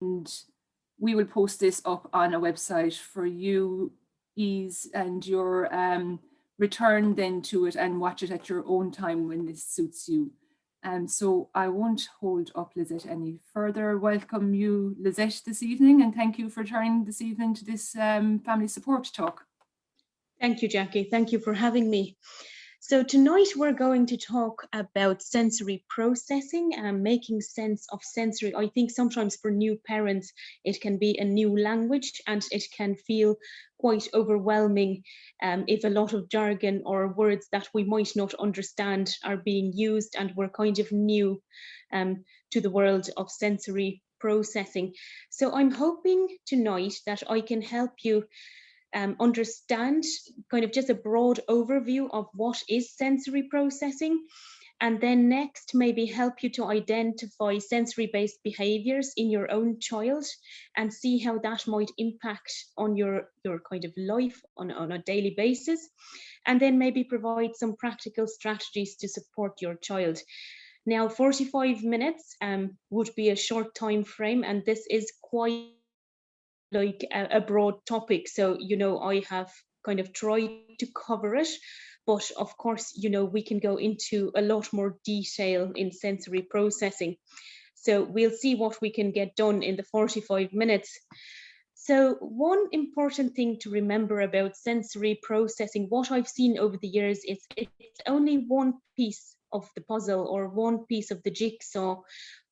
and we will post this up on a website for you ease and your return then to it and watch it at your own time when this suits you. So I won't hold up Lizette any further. Welcome you, Lizette, this evening, and thank you for turning this evening to this family support talk. Thank you, Jackie. Thank you for having me. So tonight we're going to talk about sensory processing and making sense of sensory. I think sometimes for new parents, it can be a new language and it can feel quite overwhelming if a lot of jargon or words that we might not understand are being used and we're kind of new to the world of sensory processing. So I'm hoping tonight that I can help you understand kind of just a broad overview of what is sensory processing, and then next maybe help you to identify sensory-based behaviors in your own child and see how that might impact on your kind of life on a daily basis, and then maybe provide some practical strategies to support your child. Now, 45 minutes would be a short time frame, and this is quite like a broad topic. So, you know, I have kind of tried to cover it, but of course, you know, we can go into a lot more detail in sensory processing. So we'll see what we can get done in the 45 minutes. So one important thing to remember about sensory processing, what I've seen over the years is it's only one piece of the puzzle or one piece of the jigsaw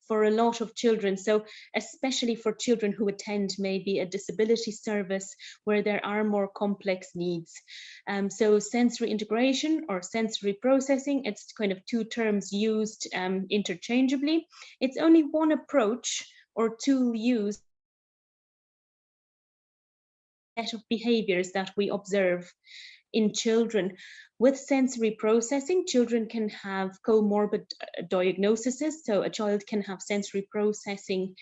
for a lot of children. So especially for children who attend maybe a disability service where there are more complex needs. So sensory integration or sensory processing, it's kind of two terms used interchangeably. It's only one approach or tool used set of behaviors that we observe in children. With sensory processing, children can have comorbid diagnoses. So a child can have sensory processing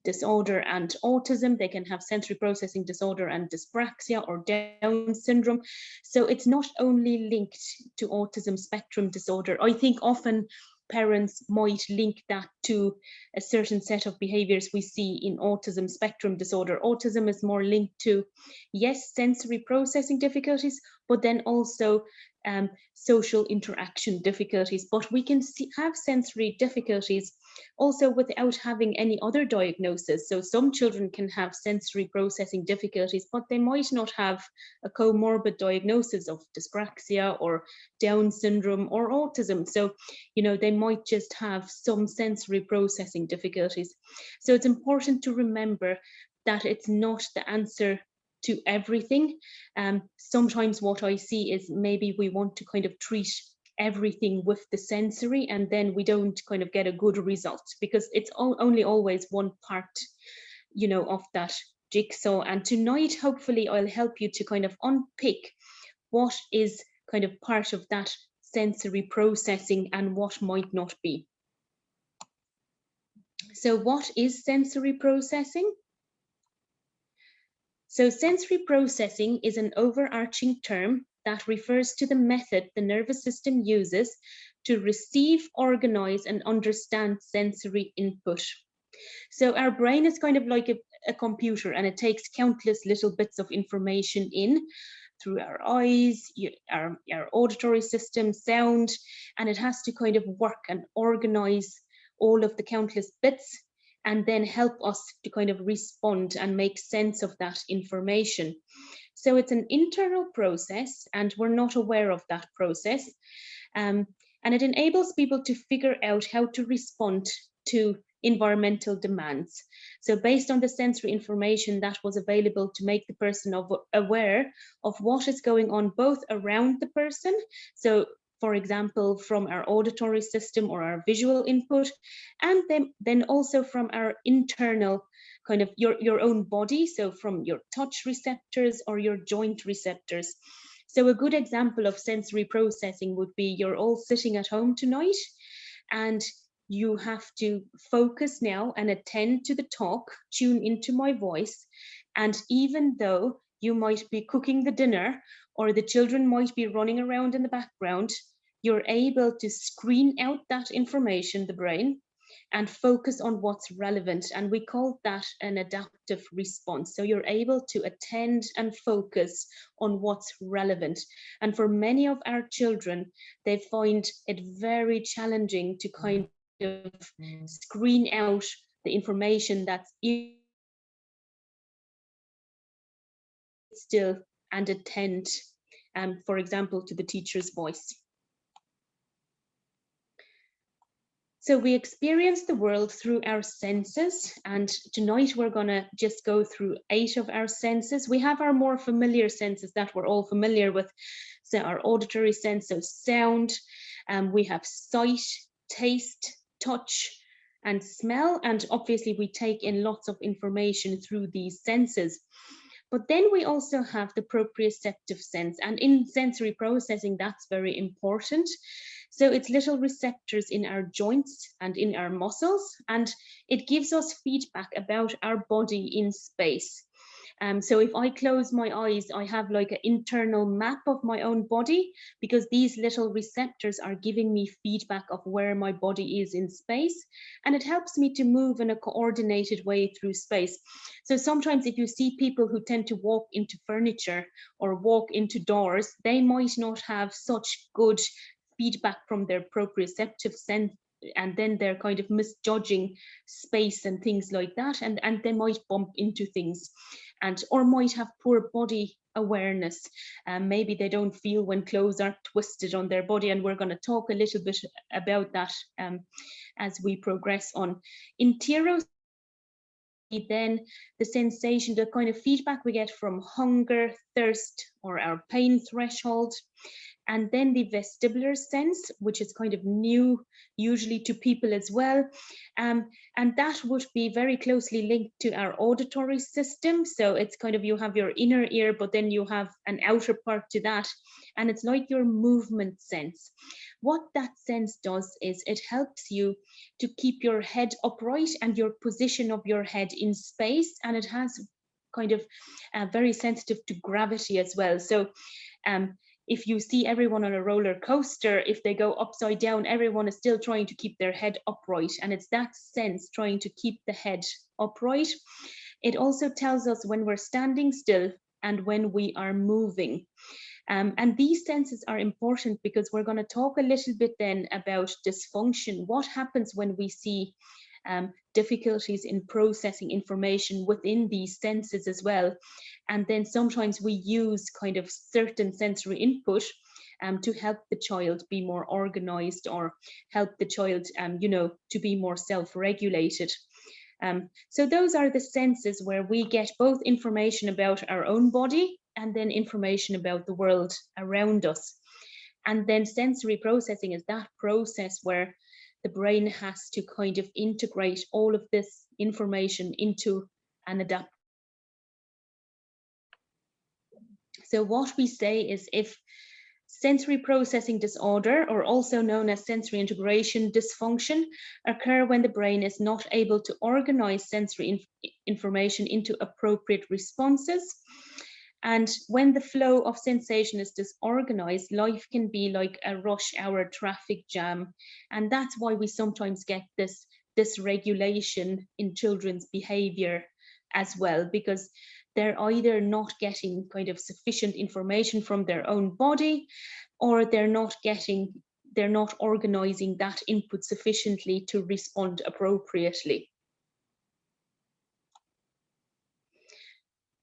disorder and autism. They can have sensory processing disorder and dyspraxia or Down syndrome. So it's not only linked to autism spectrum disorder. I think often parents might link that to a certain set of behaviors we see in autism spectrum disorder. Autism is more linked to, yes, sensory processing difficulties, but then also social interaction difficulties. But we can have sensory difficulties also without having any other diagnosis. So some children can have sensory processing difficulties, but they might not have a comorbid diagnosis of dyspraxia or Down syndrome or autism. So, you know, they might just have some sensory processing difficulties. So it's important to remember that it's not the answer to everything. Sometimes what I see is maybe we want to kind of treat everything with the sensory and then we don't kind of get a good result because it's only always one part, you know, of that jigsaw. And tonight, hopefully I'll help you to kind of unpick what is kind of part of that sensory processing and what might not be. So what is sensory processing? So sensory processing is an overarching term that refers to the method the nervous system uses to receive, organize, and understand sensory input. So our brain is kind of like a computer, and it takes countless little bits of information in through our eyes, our auditory system, sound, and it has to kind of work and organize all of the countless bits and then help us to kind of respond and make sense of that information. So it's an internal process and we're not aware of that process. And it enables people to figure out how to respond to environmental demands. So based on the sensory information that was available to make the person aware of what is going on both around the person, so for example, from our auditory system or our visual input, and then also from our internal kind of your own body, so from your touch receptors or your joint receptors. So a good example of sensory processing would be you're all sitting at home tonight and you have to focus now and attend to the talk, tune into my voice. And even though you might be cooking the dinner or the children might be running around in the background, you're able to screen out that information, the brain, and focus on what's relevant. And we call that an adaptive response. So you're able to attend and focus on what's relevant. And for many of our children, they find it very challenging to kind of screen out the information that's still and attend, for example, to the teacher's voice. So we experience the world through our senses, and tonight we're going to just go through 8 of our senses. We have our more familiar senses that we're all familiar with, so our auditory sense of sound, we have sight, taste, touch, and smell, and obviously we take in lots of information through these senses. But then we also have the proprioceptive sense, and in sensory processing, that's very important. So it's little receptors in our joints and in our muscles, and it gives us feedback about our body in space. So if I close my eyes, I have like an internal map of my own body, because these little receptors are giving me feedback of where my body is in space, and it helps me to move in a coordinated way through space. So sometimes if you see people who tend to walk into furniture or walk into doors, they might not have such good feedback from their proprioceptive sense, and then they're kind of misjudging space and things like that, and they might bump into things, and or might have poor body awareness. Maybe they don't feel when clothes are twisted on their body, and we're going to talk a little bit about that as we progress on. Interoception, then the sensation, the kind of feedback we get from hunger, thirst, or our pain threshold. And then the vestibular sense, which is kind of new, usually to people as well. And that would be very closely linked to our auditory system. So it's kind of, you have your inner ear, but then you have an outer part to that. And it's like your movement sense. What that sense does is it helps you to keep your head upright and your position of your head in space. And it has kind of very sensitive to gravity as well. So if you see everyone on a roller coaster, if they go upside down, everyone is still trying to keep their head upright. And it's that sense, trying to keep the head upright. It also tells us when we're standing still and when we are moving. And these senses are important because we're going to talk a little bit then about dysfunction. What happens when we see difficulties in processing information within these senses as well. And then sometimes we use kind of certain sensory input to help the child be more organized, or help the child, you know, to be more self-regulated. So those are the senses where we get both information about our own body and then information about the world around us. And then sensory processing is that process where the brain has to kind of integrate all of this information into an adapt. So what we say is, if sensory processing disorder, or also known as sensory integration dysfunction, occur when the brain is not able to organize sensory information into appropriate responses. And when the flow of sensation is disorganized, life can be like a rush hour traffic jam. And that's why we sometimes get this dysregulation in children's behavior as well, because they're either not getting kind of sufficient information from their own body, or they're not organizing that input sufficiently to respond appropriately.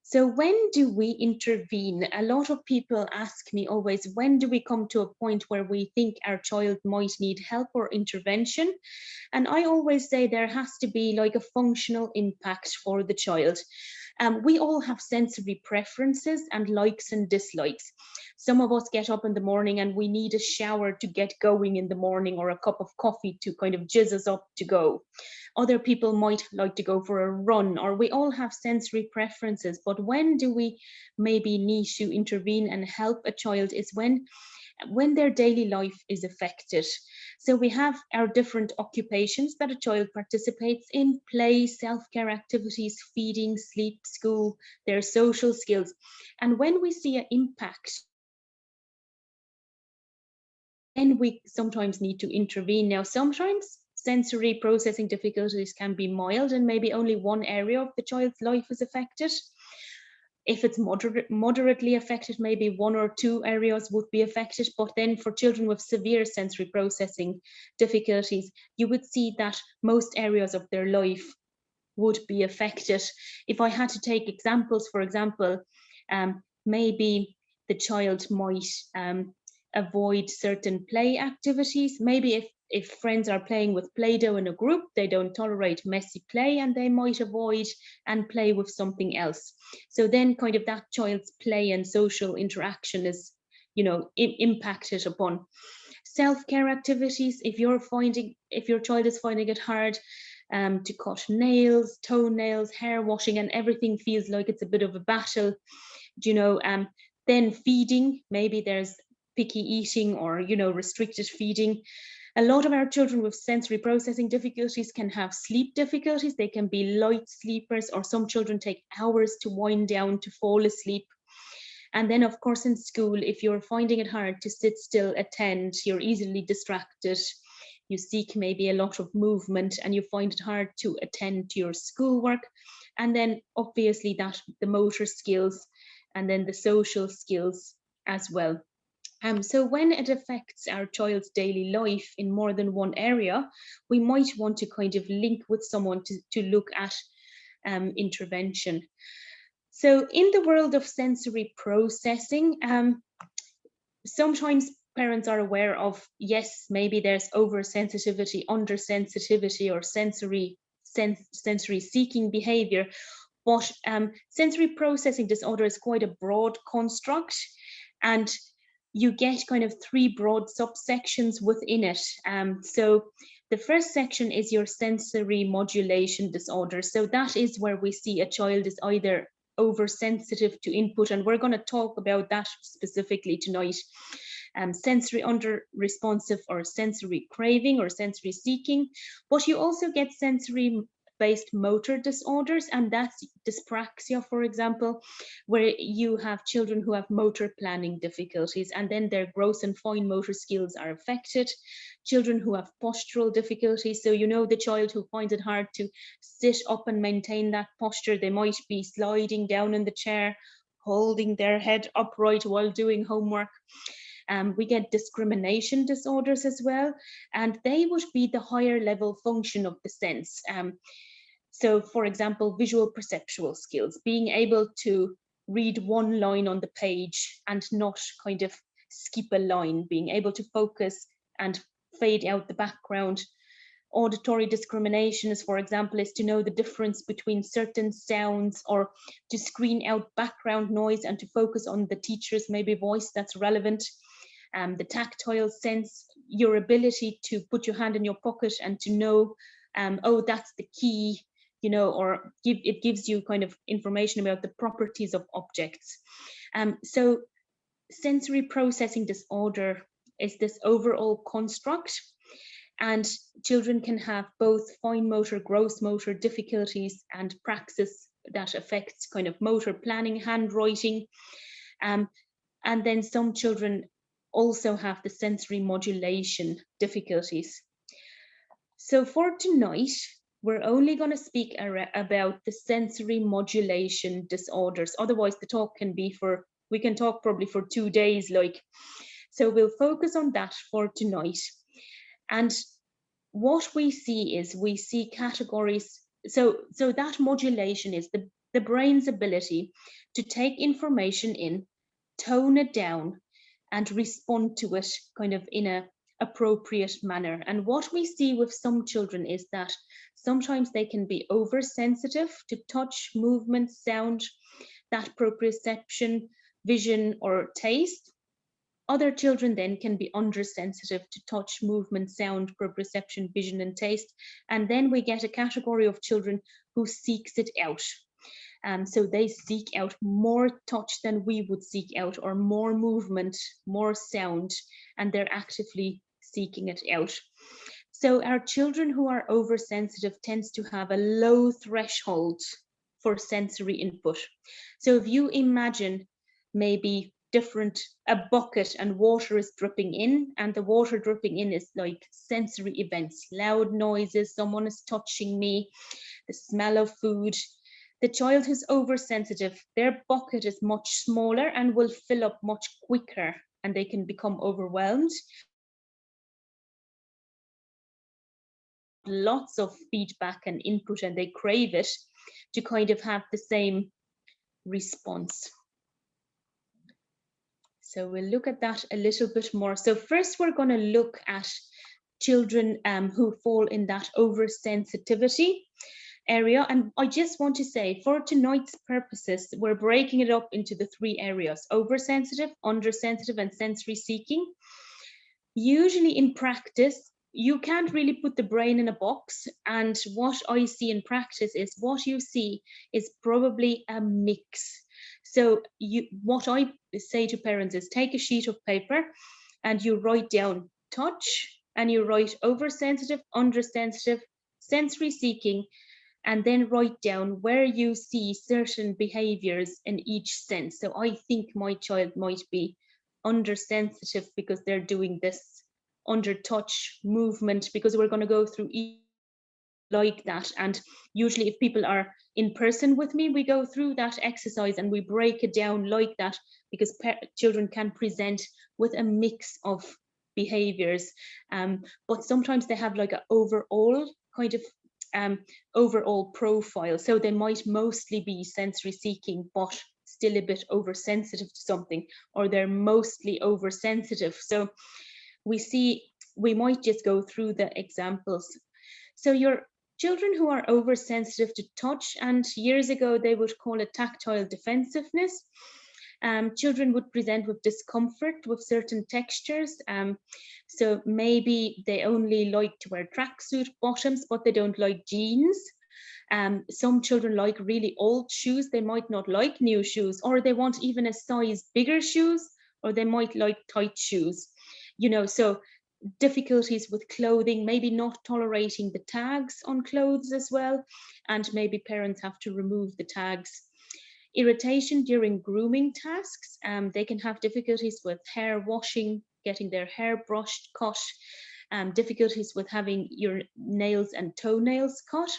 So when do we intervene? A lot of people ask me always, when do we come to a point where we think our child might need help or intervention? And I always say there has to be like a functional impact for the child. We all have sensory preferences and likes and dislikes. Some of us get up in the morning and we need a shower to get going in the morning, or a cup of coffee to kind of jizz us up to go. Other people might like to go for a run, or we all have sensory preferences. But when do we maybe need to intervene and help a child is when their daily life is affected. So we have our different occupations that a child participates in: play, self-care activities, feeding, sleep, school, their social skills. And when we see an impact, then we sometimes need to intervene. Now, sometimes sensory processing difficulties can be mild and maybe only one area of the child's life is affected. If it's moderately affected, maybe 1 or 2 areas would be affected. But then for children with severe sensory processing difficulties, you would see that most areas of their life would be affected. If I had to take examples, for example, maybe the child might avoid certain play activities. Maybe if friends are playing with Play-Doh in a group, they don't tolerate messy play and they might avoid and play with something else. So then kind of that child's play and social interaction is, you know, impacted upon. Self-care activities, if your child is finding it hard to cut nails, toenails, hair washing, and everything feels like it's a bit of a battle, you know, then feeding, maybe there's picky eating or, you know, restricted feeding. A lot of our children with sensory processing difficulties can have sleep difficulties. They can be light sleepers, or some children take hours to wind down to fall asleep. And then, of course, in school, if you're finding it hard to sit still, attend, you're easily distracted, you seek maybe a lot of movement and you find it hard to attend to your schoolwork. And then obviously that the motor skills and then the social skills as well. So when it affects our child's daily life in more than one area, we might want to kind of link with someone to look at intervention. So in the world of sensory processing, sometimes parents are aware of, yes, maybe there's oversensitivity, undersensitivity, or sensory seeking behavior, but sensory processing disorder is quite a broad construct, and you get kind of 3 broad subsections within it. So the first section is your sensory modulation disorder. So that is where we see a child is either oversensitive to input, and we're going to talk about that specifically tonight. Sensory under-responsive or sensory craving or sensory seeking, but you also get sensory based motor disorders, and that's dyspraxia, for example, where you have children who have motor planning difficulties and then their gross and fine motor skills are affected. Children who have postural difficulties, so you know the child who finds it hard to sit up and maintain that posture, they might be sliding down in the chair, holding their head upright while doing homework. We get discrimination disorders as well, and they would be the higher level function of the sense. So for example, visual perceptual skills, being able to read one line on the page and not kind of skip a line, being able to focus and fade out the background. Auditory discrimination is, for example, is to know the difference between certain sounds, or to screen out background noise and to focus on the teacher's maybe voice that's relevant. The tactile sense, your ability to put your hand in your pocket and to know, oh, that's the key, you know, or it gives you kind of information about the properties of objects. So sensory processing disorder is this overall construct, and children can have both fine motor, gross motor difficulties and praxis that affects kind of motor planning, handwriting. And then some children also have the sensory modulation difficulties. So for tonight, we're only going to speak about the sensory modulation disorders. Otherwise, the talk can be we can talk probably for 2 days, like. So we'll focus on that for tonight. And what we see categories. So that modulation is the brain's ability to take information in, tone it down, and respond to it kind of in an appropriate manner. And what we see with some children is that sometimes they can be oversensitive to touch, movement, sound, that proprioception, vision, or taste. Other children then can be undersensitive to touch, movement, sound, proprioception, vision, and taste. And then we get a category of children who seeks it out. So they seek out more touch than we would seek out, or more movement, more sound, and they're actively seeking it out. So our children who are oversensitive tends to have a low threshold for sensory input. So if you imagine maybe a bucket and water is dripping in, and the water dripping in is like sensory events, loud noises, someone is touching me, the smell of food. The child who's oversensitive, their bucket is much smaller and will fill up much quicker, and they can become overwhelmed. Lots of feedback and input, and they crave it to kind of have the same response. So we'll look at that a little bit more. So first we're going to look at children who fall in that oversensitivity area. And I just want to say, for tonight's purposes, we're breaking it up into the 3 areas: oversensitive, undersensitive, and sensory seeking. Usually in practice, you can't really put the brain in a box. And what I see in practice is what you see is probably a mix. So what I say to parents is take a sheet of paper and you write down touch, and you write oversensitive, undersensitive, sensory seeking, and then write down where you see certain behaviors in each sense. So I think my child might be undersensitive because they're doing this under touch movement, because we're going to go through each like that. And usually if people are in person with me, we go through that exercise and we break it down like that, because children can present with a mix of behaviors, but sometimes they have like an overall kind of overall profile. So they might mostly be sensory seeking but still a bit oversensitive to something, or they're mostly oversensitive. So we might just go through the examples. So your children who are oversensitive to touch, and years ago they would call it tactile defensiveness. Children would present with discomfort with certain textures. So maybe they only like to wear tracksuit bottoms, but they don't like jeans. Some children like really old shoes. They might not like new shoes, or they want even a size bigger shoes, or they might like tight shoes. You know, so difficulties with clothing, maybe not tolerating the tags on clothes as well, and maybe parents have to remove the tags. Irritation during grooming tasks. They can have difficulties with hair washing, getting their hair brushed, cut, difficulties with having your nails and toenails cut.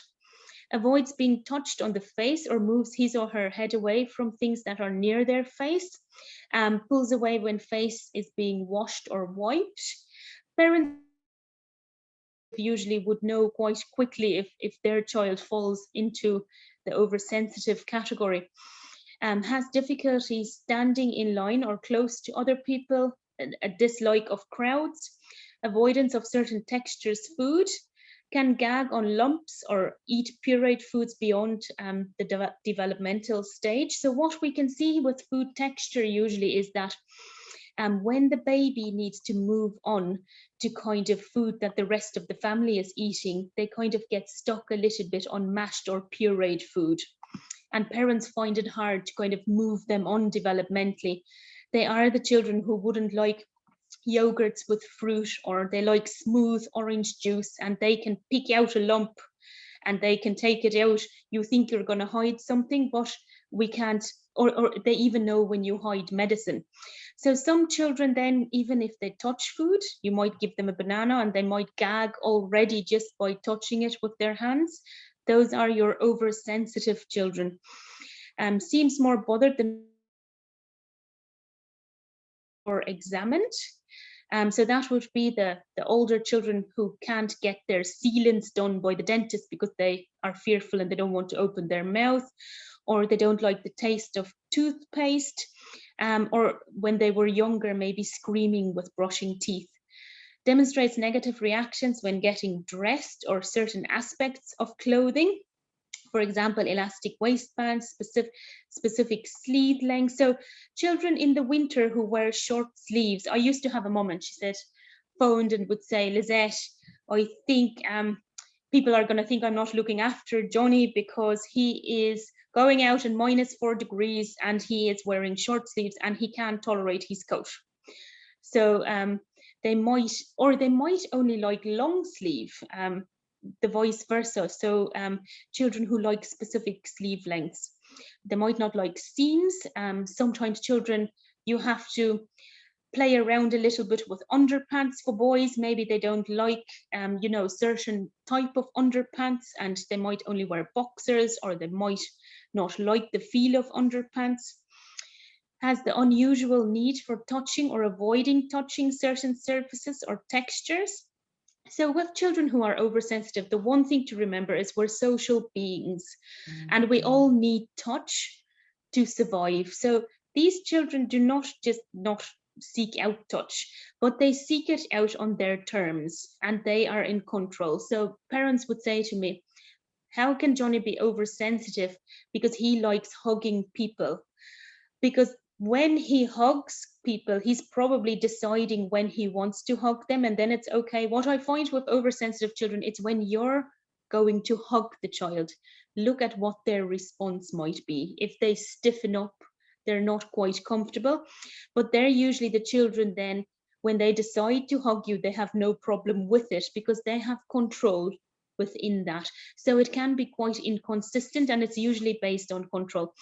Avoids being touched on the face or moves his or her head away from things that are near their face. Pulls away when face is being washed or wiped. Parents usually would know quite quickly if their child falls into the oversensitive category. Has difficulty standing in line or close to other people, a dislike of crowds, avoidance of certain textures food, can gag on lumps or eat pureed foods beyond the developmental stage. So what we can see with food texture usually is that when the baby needs to move on to kind of food that the rest of the family is eating, they kind of get stuck a little bit on mashed or pureed food. And parents find it hard to kind of move them on developmentally. They are the children who wouldn't like yogurts with fruit, or they like smooth orange juice, and they can pick out a lump and they can take it out. You think you're going to hide something, but we can't, or they even know when you hide medicine. So some children then, even if they touch food, you might give them a banana and they might gag already just by touching it with their hands. Those are your oversensitive children. Seems more bothered than or examined. So that would be the older children who can't get their sealants done by the dentist because they are fearful and they don't want to open their mouth, or they don't like the taste of toothpaste, or when they were younger, maybe screaming with brushing teeth. Demonstrates negative reactions when getting dressed or certain aspects of clothing. For example, elastic waistbands, specific sleeve length. So children in the winter who wear short sleeves. I used to have a mum and she said, phoned and would say, Lizette, I think people are going to think I'm not looking after Johnny because he is going out in -4 degrees and he is wearing short sleeves and he can't tolerate his coat. So they might only like long sleeve, the vice versa. So children who like specific sleeve lengths, they might not like seams. Sometimes children You have to play around a little bit with underpants for boys. Maybe they don't like, you know, certain type of underpants, and they might only wear boxers, or they might not like the feel of underpants. Has the unusual need for touching or avoiding touching certain surfaces or textures. So with children who are oversensitive, the one thing to remember is we're social beings, and we all need touch to survive. So these children do not just not seek out touch, but they seek it out on their terms, and they are in control. So parents would say to me, how can Johnny be oversensitive because he likes hugging people? Because when he hugs people, he's probably deciding when he wants to hug them, and then it's okay. What I find with oversensitive children, it's when you're going to hug the child, look at what their response might be. If they stiffen up, they're not quite comfortable, but they're usually the children then, when they decide to hug you, they have no problem with it because they have control within that. So it can be quite inconsistent, and it's usually based on control.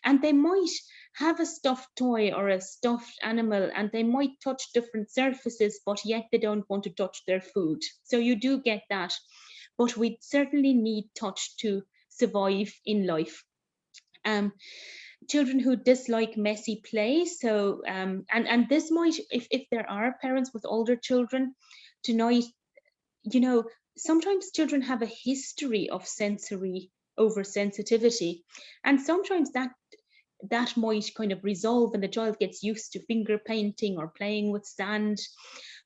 And they might have a stuffed toy or a stuffed animal, and they might touch different surfaces, but yet they don't want to touch their food. So you do get that. But we certainly need touch to survive in life. Children who dislike messy play. So, and this might, if there are parents with older children tonight, you know, sometimes children have a history of sensory oversensitivity, and sometimes that might kind of resolve and the child gets used to finger painting or playing with sand.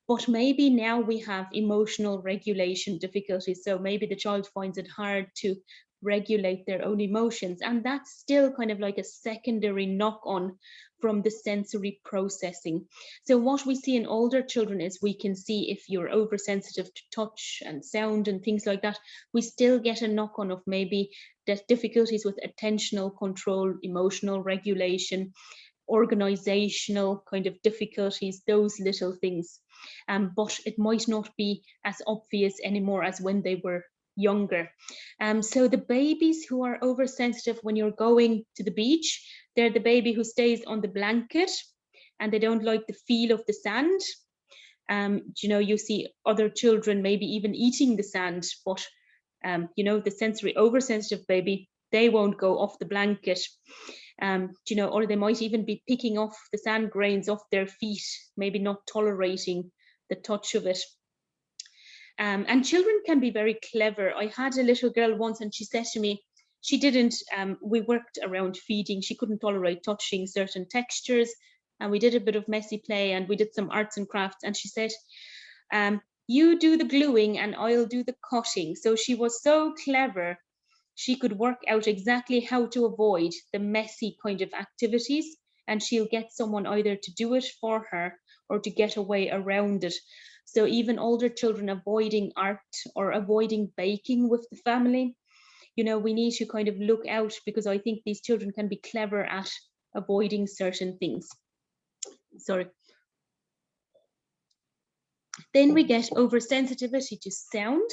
But maybe now we have emotional regulation difficulties, so maybe the child finds it hard to regulate their own emotions, and that's still kind of like a secondary knock-on from the sensory processing. So what we see in older children is, we can see if you're oversensitive to touch and sound and things like that, we still get a knock-on of maybe the difficulties with attentional control, emotional regulation, organizational kind of difficulties, those little things. But it might not be as obvious anymore as when they were younger. So the babies who are oversensitive, when you're going to the beach, they're the baby who stays on the blanket and they don't like the feel of the sand. You know, you see other children maybe even eating the sand, but you know, the sensory oversensitive baby, they won't go off the blanket. You know, or they might even be picking off the sand grains off their feet, maybe not tolerating the touch of it. And children can be very clever. I had a little girl once, and she said to me, she didn't, we worked around feeding, she couldn't tolerate touching certain textures, and we did a bit of messy play and we did some arts and crafts, and she said, you do the gluing and I'll do the cutting. So she was so clever, she could work out exactly how to avoid the messy kind of activities, and she'll get someone either to do it for her or to get away around it. So even older children avoiding art or avoiding baking with the family, you know, we need to kind of look out, because I think these children can be clever at avoiding certain things. Sorry. Then we get oversensitivity to sound.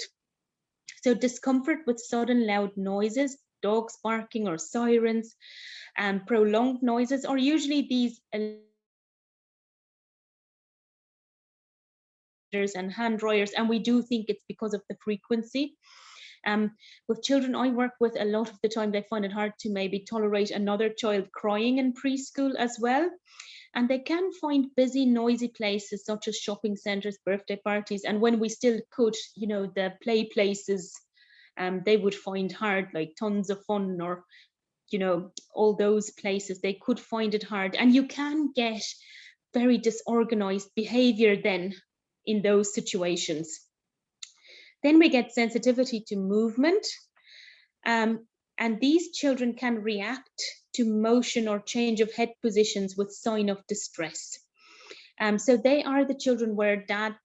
So discomfort with sudden loud noises, dogs barking or sirens, and prolonged noises, or usually these and hand dryers, and we do think it's because of the frequency. With children I work with, a lot of the time they find it hard to maybe tolerate another child crying in preschool as well. And they can find busy, noisy places such as shopping centres, birthday parties, and when we still could, you know, the play places, they would find hard, like Tons of Fun or, you know, all those places, they could find it hard. And you can get very disorganized behavior then in those situations. Then we get sensitivity to movement. And these children can react to motion or change of head positions with sign of distress. So they are the children where dad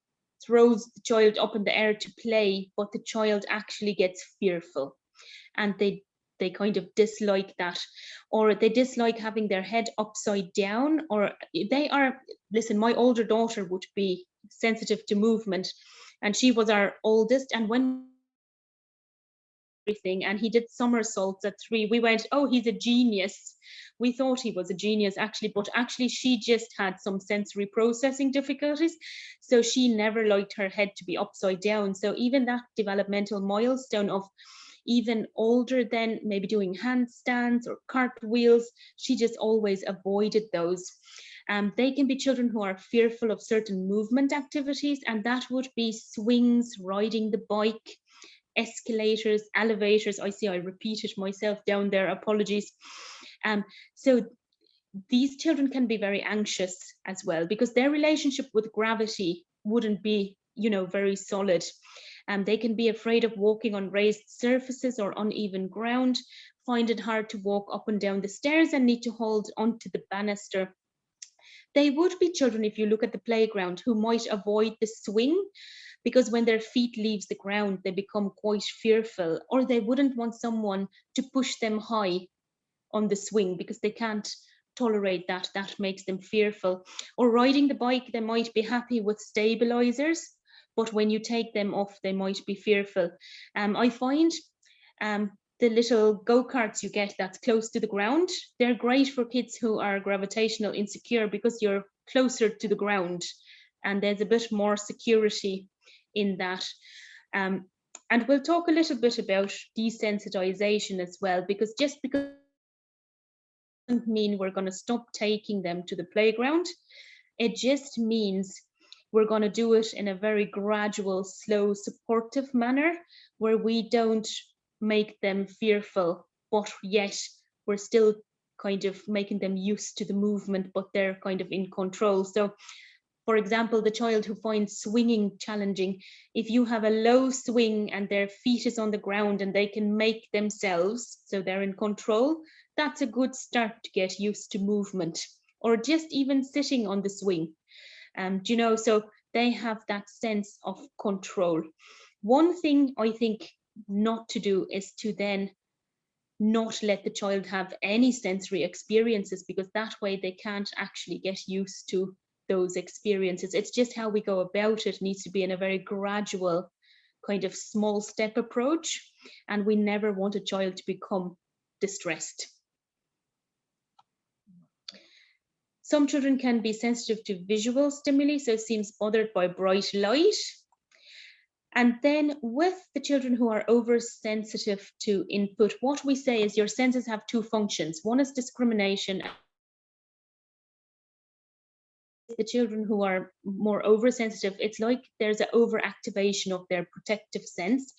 throws the child up in the air to play, but the child actually gets fearful, and they kind of dislike that, or they dislike having their head upside down, or they are, listen, my older daughter would be sensitive to movement, and she was our oldest, and when everything, and he did somersaults at 3, we went, oh, he's a genius. we thought he was a genius actually, but actually she just had some sensory processing difficulties. So she never liked her head to be upside down. So even that developmental milestone of even older than maybe doing handstands or cartwheels, she just always avoided those. They can be children who are fearful of certain movement activities, and that would be swings, riding the bike, escalators, elevators. I see I repeated myself down there, apologies. So these children can be very anxious as well, because their relationship with gravity wouldn't be, very solid. They can be afraid of walking on raised surfaces or uneven ground, find it hard to walk up and down the stairs, and need to hold onto the banister. They would be children, if you look at the playground, who might avoid the swing, because when their feet leaves the ground, they become quite fearful, or they wouldn't want someone to push them high on the swing because they can't tolerate that. That makes them fearful. Or riding the bike, they might be happy with stabilizers, but when you take them off, they might be fearful. I find the little go-karts you get that's close to the ground, they're great for kids who are gravitational insecure, because you're closer to the ground and there's a bit more security in that. And we'll talk a little bit about desensitization as well, because just because it doesn't mean we're going to stop taking them to the playground. It just means we're going to do it in a very gradual, slow, supportive manner, where we don't make them fearful, but yet we're still kind of making them used to the movement, but they're kind of in control. So for example, the child who finds swinging challenging, if you have a low swing and their feet is on the ground and they can make themselves, so they're in control, that's a good start to get used to movement, or just even sitting on the swing. So they have that sense of control. One thing I think not to do is to then not let the child have any sensory experiences, because that way they can't actually get used to those experiences. It's just how we go about it needs to be in a very gradual kind of small step approach, and we never want a child to become distressed. Some children can be sensitive to visual stimuli, so seems bothered by bright light. And then with the children who are oversensitive to input, what we say is your senses have two functions. One is discrimination. The children who are more oversensitive, it's like there's an overactivation of their protective sense.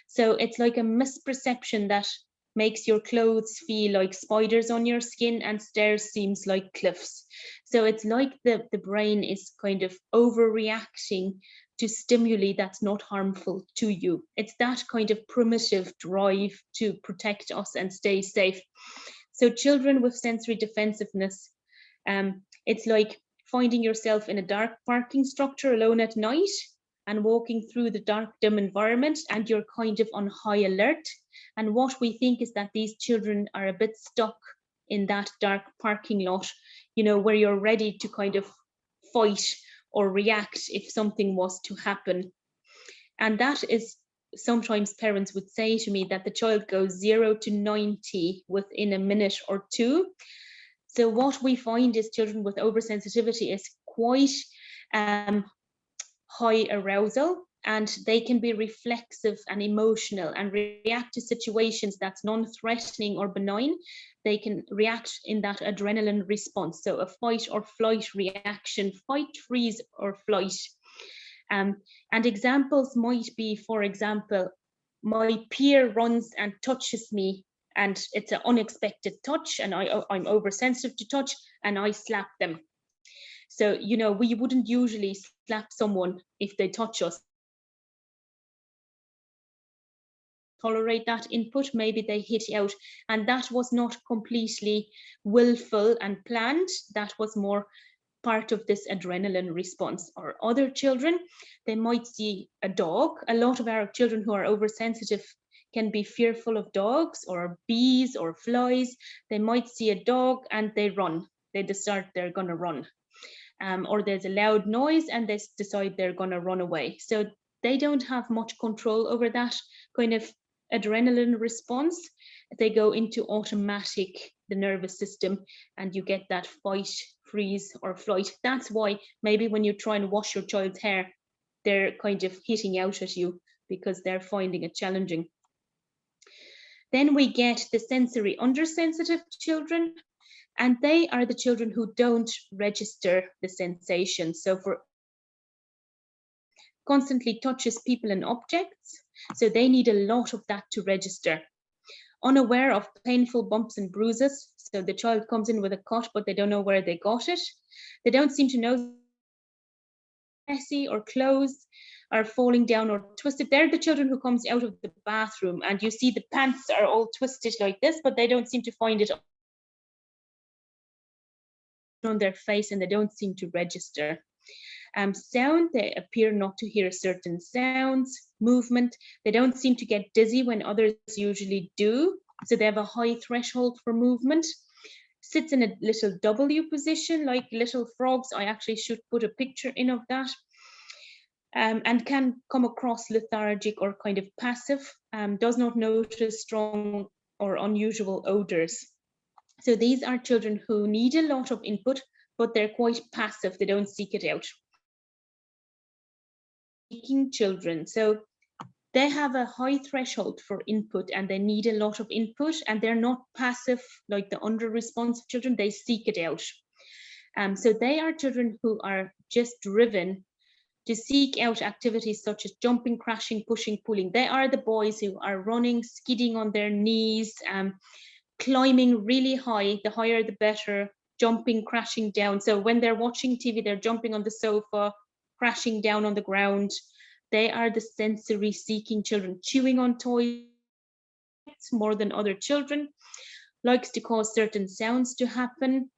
So it's like a misperception that makes your clothes feel like spiders on your skin and stairs seems like cliffs. So it's like the brain is kind of overreacting to stimuli that's not harmful to you. It's that kind of primitive drive to protect us and stay safe. So children with sensory defensiveness, it's like finding yourself in a dark parking structure alone at night and walking through the dark, dim environment, and you're kind of on high alert. And what we think is that these children are a bit stuck in that dark parking lot, where you're ready to kind of fight or react if something was to happen. And that is, sometimes parents would say to me that the child goes 0 to 90 within a minute or two. So what we find is children with oversensitivity is quite high arousal, and they can be reflexive and emotional and react to situations that's non-threatening or benign. They can react in that adrenaline response, so a fight or flight reaction, fight, freeze, or flight. And examples might be, for example, my peer runs and touches me, and it's an unexpected touch, and I'm oversensitive to touch, and I slap them. So, we wouldn't usually slap someone if they touch us. Tolerate that input, maybe they hit out, and that was not completely willful and planned. That was more part of this adrenaline response. Or other children, they might see a dog. A lot of our children who are oversensitive can be fearful of dogs or bees or flies. They might see a dog and they run. They decide they're going to run. Or there's a loud noise and they decide they're going to run away. So they don't have much control over that kind of adrenaline response. They go into automatic the nervous system, and you get that fight, freeze, or flight. That's why maybe when you try and wash your child's hair, they're kind of hitting out at you because they're finding it challenging. Then we get the sensory undersensitive children, and they are the children who don't register the sensation. So for constantly touches people and objects, so they need a lot of that to register. Unaware of painful bumps and bruises, so the child comes in with a cut, but they don't know where they got it. They don't seem to know messy or clothes are falling down or twisted. They're the children who comes out of the bathroom and you see the pants are all twisted like this, but they don't seem to find it on their face and they don't seem to register. Sound, they appear not to hear certain sounds. Movement, they don't seem to get dizzy when others usually do, so they have a high threshold for movement. Sits in a little W position like little frogs. I actually should put a picture in of that. And can come across lethargic or kind of passive, does not notice strong or unusual odors. So these are children who need a lot of input, but they're quite passive, they don't seek it out. Seeking children, so they have a high threshold for input and they need a lot of input, and they're not passive like the under-responsive children, they seek it out. So they are children who are just driven to seek out activities such as jumping, crashing, pushing, pulling. They are the boys who are running, skidding on their knees, climbing really high, the higher the better, jumping, crashing down. So when they're watching TV, they're jumping on the sofa, crashing down on the ground. They are the sensory seeking children, chewing on toys more than other children, likes to cause certain sounds to happen,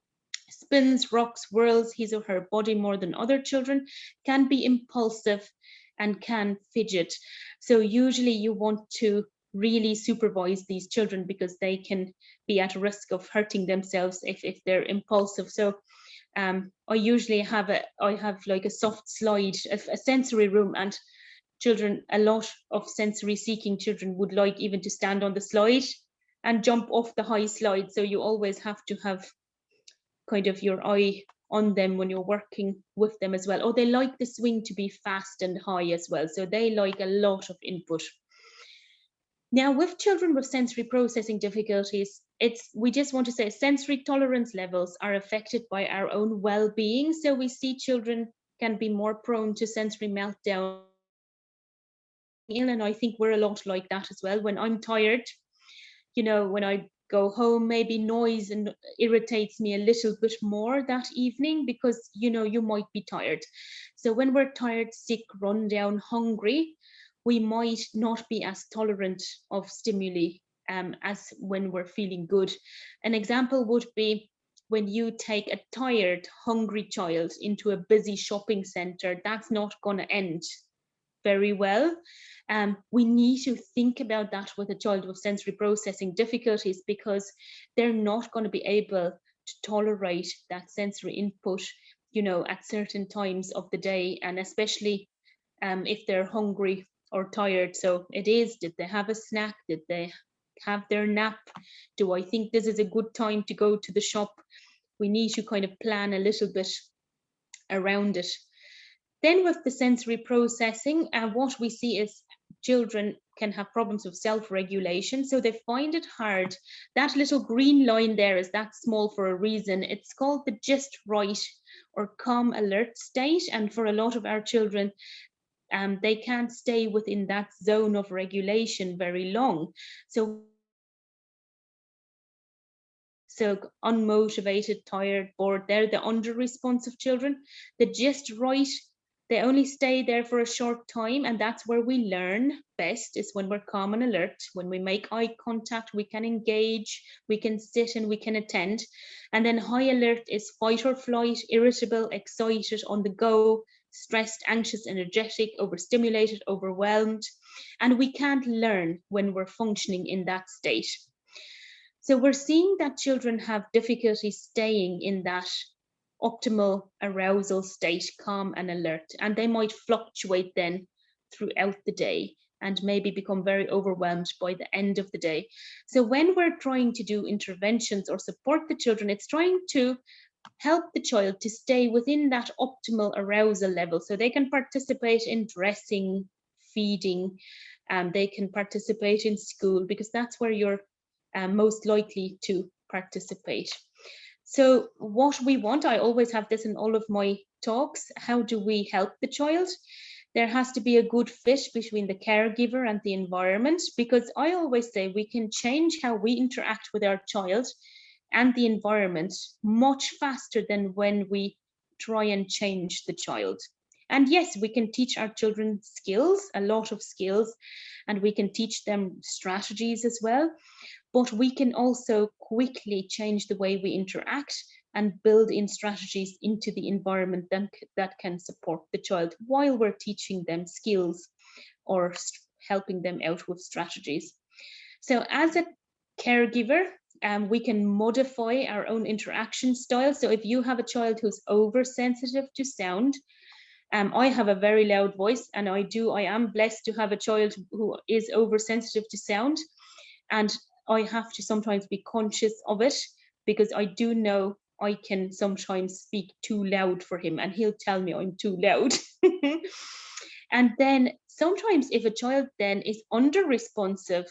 spins, rocks, whirls his or her body more than other children, can be impulsive and can fidget. So usually you want to really supervise these children because they can be at risk of hurting themselves if they're impulsive. So I usually have like a soft slide, a sensory room, and children, a lot of sensory seeking children would like even to stand on the slide and jump off the high slide. So you always have to have kind of your eye on them when you're working with them as well. Oh, they like the swing to be fast and high as well. So they like a lot of input. Now, with children with sensory processing difficulties, we just want to say sensory tolerance levels are affected by our own well-being. So we see children can be more prone to sensory meltdown. And I think we're a lot like that as well. When I'm tired, you know, when I go home, maybe noise and irritates me a little bit more that evening because, you know, you might be tired. So when we're tired, sick, run down, hungry, we might not be as tolerant of stimuli as when we're feeling good. An example would be when you take a tired, hungry child into a busy shopping center, that's not going to end very well. We need to think about that with a child with sensory processing difficulties because they're not going to be able to tolerate that sensory input, you know, at certain times of the day, and especially if they're hungry or tired. So it is, did they have a snack? Did they have their nap? Do I think this is a good time to go to the shop? We need to kind of plan a little bit around it. Then with the sensory processing, what we see is children can have problems with self-regulation, so they find it hard. That little green line there is that small for a reason. It's called the just right or calm alert state, and for a lot of our children, they can't stay within that zone of regulation very long. So unmotivated, tired, bored, they're the under-responsive children. The just right, they only stay there for a short time, and that's where we learn best, is when we're calm and alert. When we make eye contact, we can engage, we can sit and we can attend. And then high alert is fight or flight, irritable, excited, on the go, stressed, anxious, energetic, overstimulated, overwhelmed. And we can't learn when we're functioning in that state. So we're seeing that children have difficulty staying in that optimal arousal state, calm and alert, and they might fluctuate then throughout the day. and maybe become very overwhelmed by the end of the day. So when we're trying to do interventions or support the children, it's trying to help the child to stay within that optimal arousal level so they can participate in dressing, feeding, they can participate in school, because that's where you're most likely to participate. So what we want, I always have this in all of my talks, how do we help the child? There has to be a good fit between the caregiver and the environment, because I always say we can change how we interact with our child and the environment much faster than when we try and change the child. And yes, we can teach our children skills, a lot of skills, and we can teach them strategies as well. But we can also quickly change the way we interact and build in strategies into the environment that can support the child while we're teaching them skills or helping them out with strategies. So as a caregiver, we can modify our own interaction style. So if you have a child who's oversensitive to sound, I have a very loud voice, and I am blessed to have a child who is oversensitive to sound, and I have to sometimes be conscious of it, because I do know I can sometimes speak too loud for him, and he'll tell me I'm too loud. And then sometimes if a child then is under-responsive,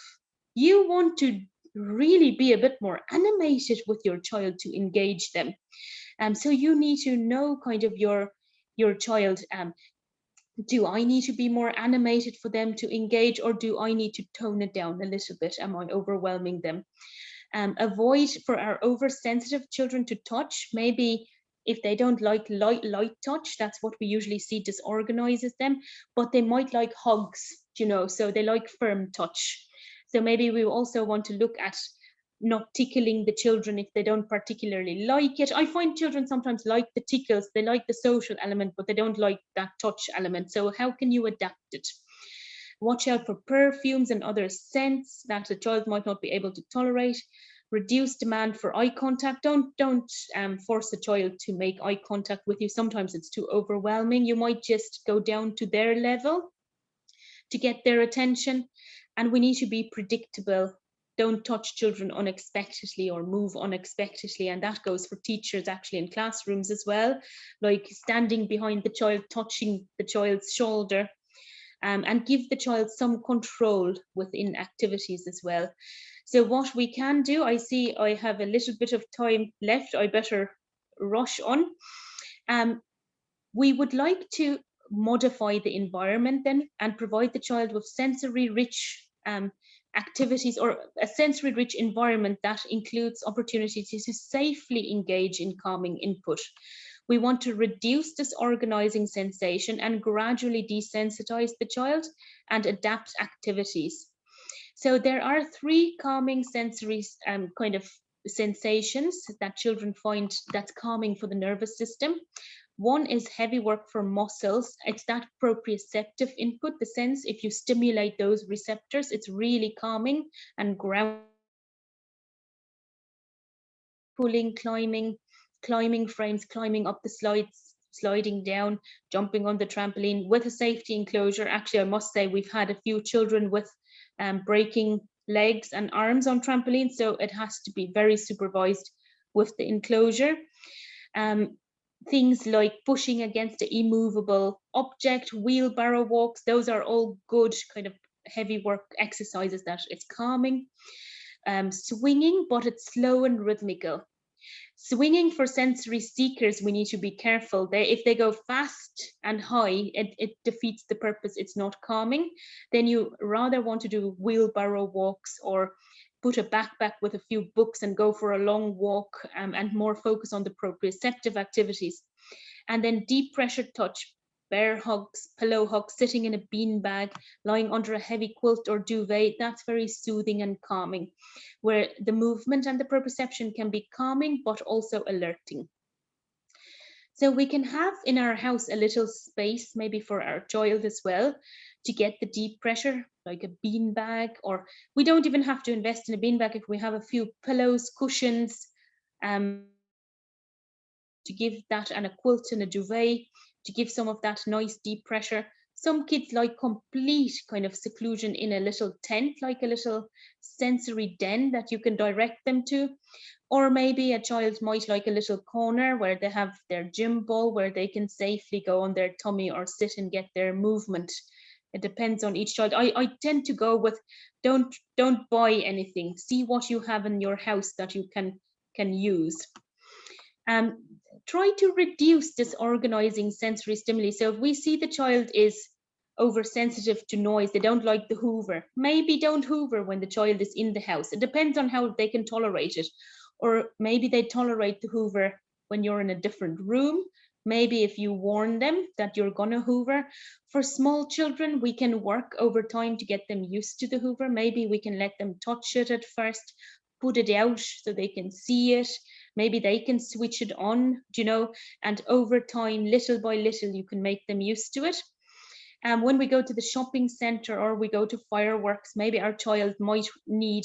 you want to really be a bit more animated with your child to engage them. So you need to know kind of your child. Do I need to be more animated for them to engage, or do I need to tone it down a little bit? Am I overwhelming them? Avoid for our oversensitive children to touch. Maybe if they don't like light touch, that's what we usually see disorganizes them, but they might like hugs, so they like firm touch. So maybe we also want to look at not tickling the children if they don't particularly like it. I find children sometimes like the tickles, they like the social element, but they don't like that touch element. So how can you adapt it? Watch out for perfumes and other scents that the child might not be able to tolerate. Reduce demand for eye contact. Don't force a child to make eye contact with you. Sometimes it's too overwhelming. You might just go down to their level to get their attention. And we need to be predictable. Don't touch children unexpectedly or move unexpectedly. And that goes for teachers actually in classrooms as well, like standing behind the child, touching the child's shoulder, and give the child some control within activities as well. So what we can do, I see I have a little bit of time left, I better rush on. We would like to modify the environment then and provide the child with sensory rich activities, or a sensory rich environment that includes opportunities to safely engage in calming input. We want to reduce disorganizing sensation and gradually desensitize the child and adapt activities. So there are 3 calming sensory kind of sensations that children find that's calming for the nervous system. One is heavy work for muscles. It's that proprioceptive input, the sense. If you stimulate those receptors, it's really calming and grounding. Pulling, climbing frames, climbing up the slides, sliding down, jumping on the trampoline with a safety enclosure. Actually, I must say we've had a few children with breaking legs and arms on trampolines, so it has to be very supervised with the enclosure. Things like pushing against an immovable object, wheelbarrow walks, those are all good kind of heavy work exercises that it's calming. Swinging, but it's slow and rhythmical. Swinging for sensory seekers, we need to be careful. If they go fast and high, it defeats the purpose. It's not calming. Then you rather want to do wheelbarrow walks, or put a backpack with a few books and go for a long walk, and more focus on the proprioceptive activities. And then deep pressure touch, bear hugs, pillow hugs, sitting in a bean bag, lying under a heavy quilt or duvet, that's very soothing and calming, where the movement and the proprioception can be calming but also alerting. So we can have in our house a little space maybe for our child as well to get the deep pressure, like a bean bag, or we don't even have to invest in a bean bag if we have a few pillows, cushions, to give that, and a quilt and a duvet to give some of that nice deep pressure. Some kids like complete kind of seclusion in a little tent, like a little sensory den that you can direct them to. Or maybe a child might like a little corner where they have their gym ball where they can safely go on their tummy or sit and get their movement. It depends on each child. I tend to go with don't buy anything. See what you have in your house that you can use. Try to reduce disorganizing sensory stimuli. So if we see the child is oversensitive to noise, they don't like the hoover, maybe don't hoover when the child is in the house. It depends on how they can tolerate it. Or maybe they tolerate the hoover when you're in a different room. Maybe if you warn them that you're gonna hoover. For small children, we can work over time to get them used to the hoover. Maybe we can let them touch it at first, put it out so they can see it. Maybe they can switch it on, you know, and over time, little by little, you can make them used to it. When we go to the shopping center or we go to fireworks, maybe our child might need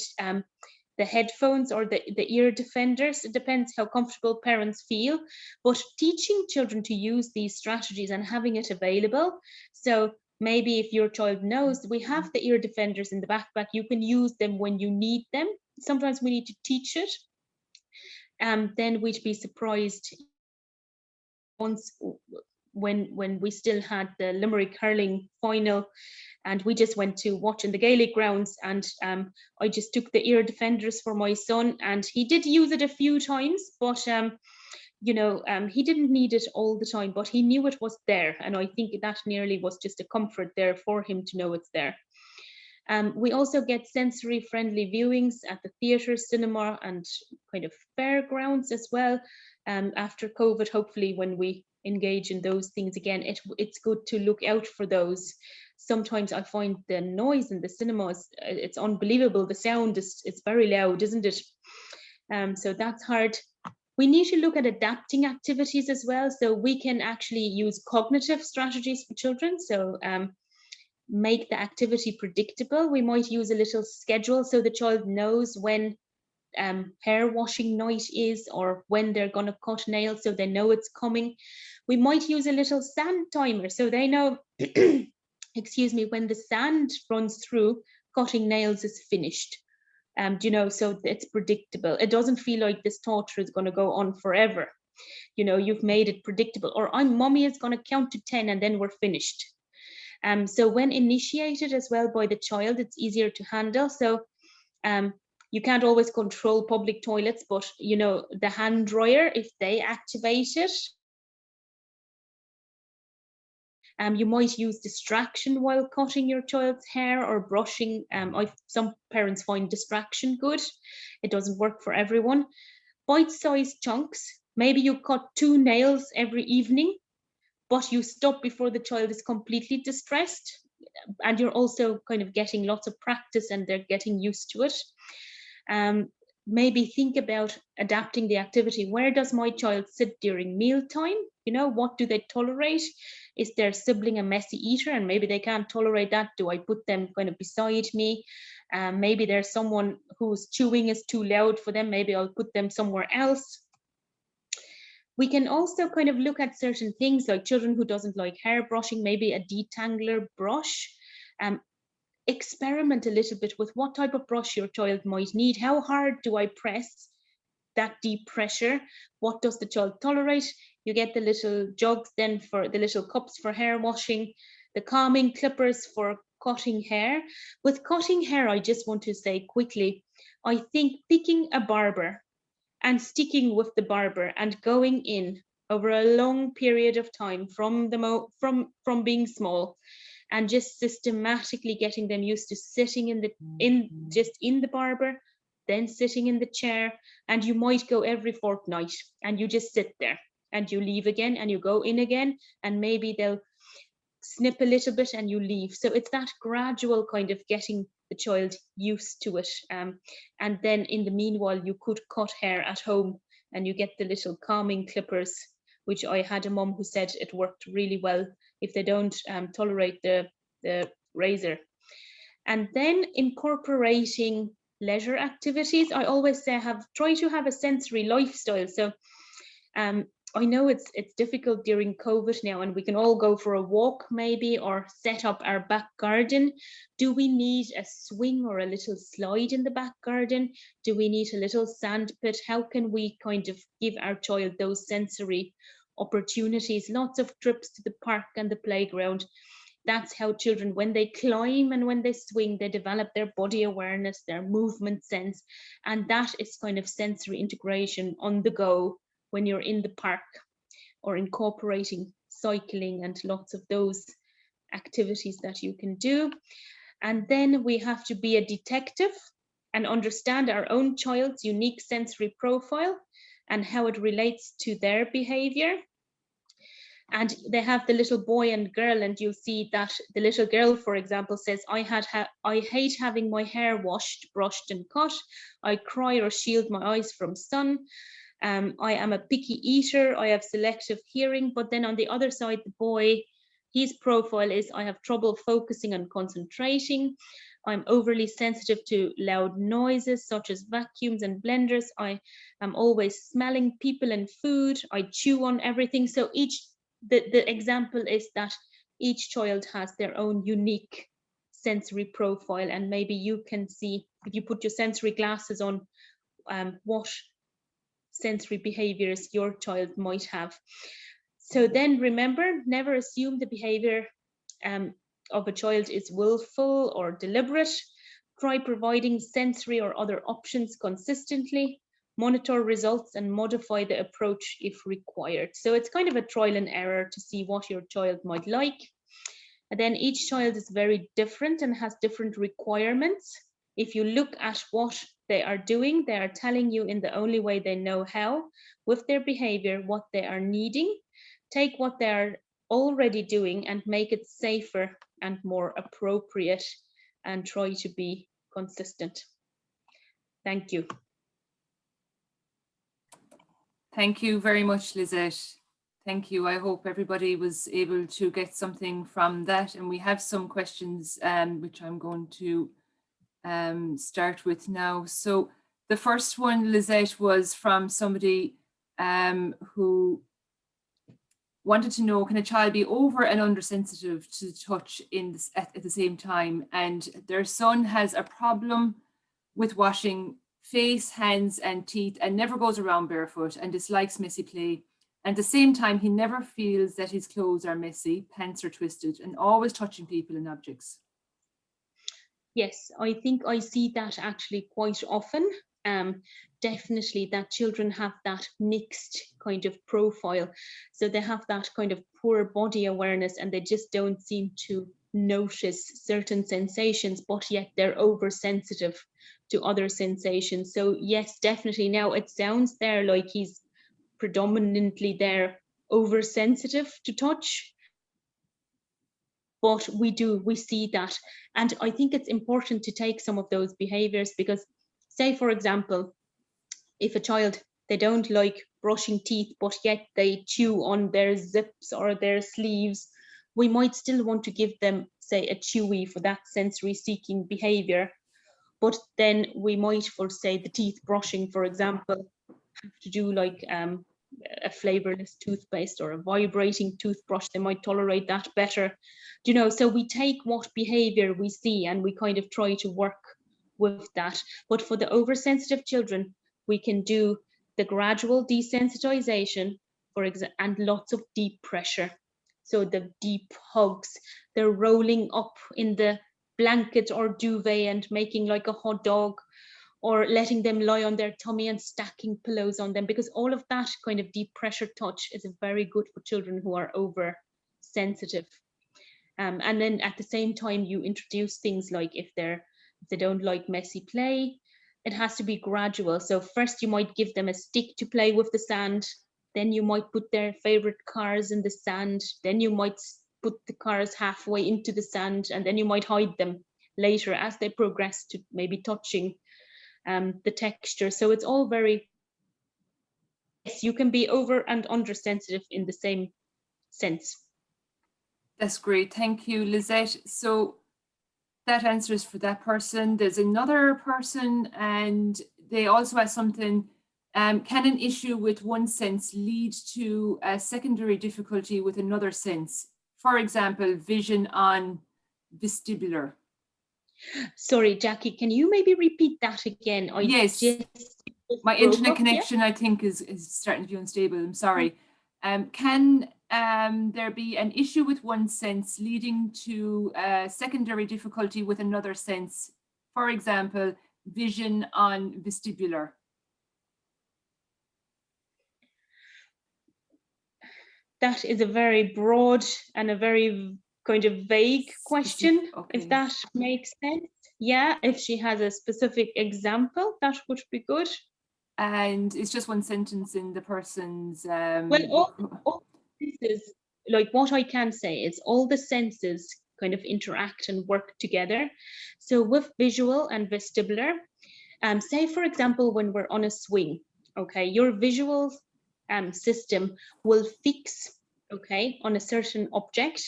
the headphones or the ear defenders. It depends how comfortable parents feel, but teaching children to use these strategies and having it available. So maybe if your child knows we have the ear defenders in the backpack, you can use them when you need them. Sometimes we need to teach it. Then we'd be surprised once when we still had the Limerick hurling final and we just went to watching the Gaelic grounds, and I just took the ear defenders for my son, and he did use it a few times, but you know, he didn't need it all the time, but he knew it was there, and I think that nearly was just a comfort there for him to know it's there. We also get sensory friendly viewings at the theatre, cinema, and kind of fairgrounds as well. After COVID, hopefully when we engage in those things again, it's good to look out for those. Sometimes I find the noise in the cinemas, it's unbelievable. The sound is very loud, isn't it? So that's hard. We need to look at adapting activities as well. So we can actually use cognitive strategies for children. So make the activity predictable. We might use a little schedule so the child knows when hair washing night is or when they're going to cut nails, so they know it's coming. We might use a little sand timer so they know excuse me, when the sand runs through, cutting nails is finished. You know, so it's predictable. It doesn't feel like this torture is going to go on forever. You know, you've made it predictable. Or mommy is going to count to 10 and then we're finished. So when initiated as well by the child, it's easier to handle. So you can't always control public toilets, but you know, the hand dryer, if they activate it, you might use distraction while cutting your child's hair or brushing. Some parents find distraction good. It doesn't work for everyone. Bite-sized chunks. Maybe you cut 2 nails every evening, but you stop before the child is completely distressed. And you're also kind of getting lots of practice and they're getting used to it. Maybe think about adapting the activity. Where does my child sit during mealtime? You know, what do they tolerate? Is their sibling a messy eater and maybe they can't tolerate that? Do I put them kind of beside me? Maybe there's someone whose chewing is too loud for them. Maybe I'll put them somewhere else. We can also kind of look at certain things like children who doesn't like hair brushing, maybe a detangler brush. Experiment a little bit with what type of brush your child might need. How hard do I press? That deep pressure. What does the child tolerate? You get the little jugs then for the little cups for hair washing, the calming clippers for cutting hair. With cutting hair, I just want to say quickly, I think picking a barber and sticking with the barber and going in over a long period of time from being small and just systematically getting them used to sitting in the barber, then sitting in the chair, and you might go every fortnight and you just sit there and you leave again and you go in again, and maybe they'll snip a little bit and you leave. So it's that gradual kind of getting the child used to it. And then in the meanwhile, you could cut hair at home and you get the little calming clippers, which I had a mum who said it worked really well if they don't tolerate the razor. And then incorporating leisure activities. I always say try to have a sensory lifestyle. So I know it's difficult during COVID now, and we can all go for a walk maybe, or set up our back garden. Do we need a swing or a little slide in the back garden? Do we need a little sand pit? How can we kind of give our child those sensory opportunities? Lots of trips to the park and the playground. That's how children, when they climb and when they swing, they develop their body awareness, their movement sense, and that is kind of sensory integration on the go when you're in the park, or incorporating cycling and lots of those activities that you can do. And then we have to be a detective and understand our own child's unique sensory profile and how it relates to their behavior. And they have the little boy and girl, and you'll see that the little girl, for example, says, I hate having my hair washed, brushed and cut. I cry or shield my eyes from sun. I am a picky eater, I have selective hearing. But then on the other side, the boy, his profile is, I have trouble focusing and concentrating. I'm overly sensitive to loud noises such as vacuums and blenders. I am always smelling people and food. I chew on everything. So the example is that each child has their own unique sensory profile, and maybe you can see, if you put your sensory glasses on, what sensory behaviors your child might have. So then remember, never assume the behavior of a child is willful or deliberate. Try providing sensory or other options consistently. Monitor results and modify the approach if required. So it's kind of a trial and error to see what your child might like. And then each child is very different and has different requirements. If you look at what they are doing, they are telling you in the only way they know how, with their behavior, what they are needing. Take what they are already doing and make it safer and more appropriate, and try to be consistent. Thank you. Thank you very much, Lizette. Thank you. I hope everybody was able to get something from that. And we have some questions, which I'm going to start with now. So the first one, Lizette, was from somebody who wanted to know, can a child be over and undersensitive to touch at the same time? And their son has a problem with washing face, hands and teeth, and never goes around barefoot, and dislikes messy play. And at the same time, he never feels that his clothes are messy, pants are twisted, and always touching people and objects. Yes, I think I see that actually quite often. Definitely that children have that mixed kind of profile. So they have that kind of poor body awareness, and they just don't seem to notice certain sensations, but yet they're oversensitive to other sensations. So yes, definitely. Now it sounds there like he's predominantly there oversensitive to touch, but we see that. And I think it's important to take some of those behaviors, because say, for example, if a child, they don't like brushing teeth, but yet they chew on their zips or their sleeves, we might still want to give them, say, a chewy for that sensory seeking behavior. But then we might, for say the teeth brushing, for example, have to do like a flavorless toothpaste or a vibrating toothbrush. They might tolerate that better, you know. So we take what behavior we see and we kind of try to work with that. But for the oversensitive children, we can do the gradual desensitization, for example, and lots of deep pressure. So the deep hugs, they're rolling up in the blanket or duvet and making like a hot dog, or letting them lie on their tummy and stacking pillows on them, because all of that kind of deep pressure touch is very good for children who are oversensitive. And then at the same time, you introduce things like if they don't like messy play, it has to be gradual. So first you might give them a stick to play with the sand, then you might put their favorite cars in the sand, then you might put the cars halfway into the sand, and then you might hide them later as they progress to maybe touching the texture. So it's all very, yes, you can be over and undersensitive in the same sense. That's great. Thank you, Lizette. So that answers for that person. There's another person, and they also have something Can an issue with one sense lead to a secondary difficulty with another sense? For example, vision on vestibular. Sorry, Jackie, can you maybe repeat that again? Yes, my internet connection, I think, is starting to be unstable. I'm sorry. Can there be an issue with one sense leading to a secondary difficulty with another sense? For example, vision on vestibular. That is a very broad and a very kind of vague question, okay. If that makes sense. Yeah, if she has a specific example, that would be good. And it's just one sentence in the person's... well, all senses, like what I can say is all the senses kind of interact and work together. So with visual and vestibular, say for example, when we're on a swing, okay, your visual system will fix, okay, on a certain object,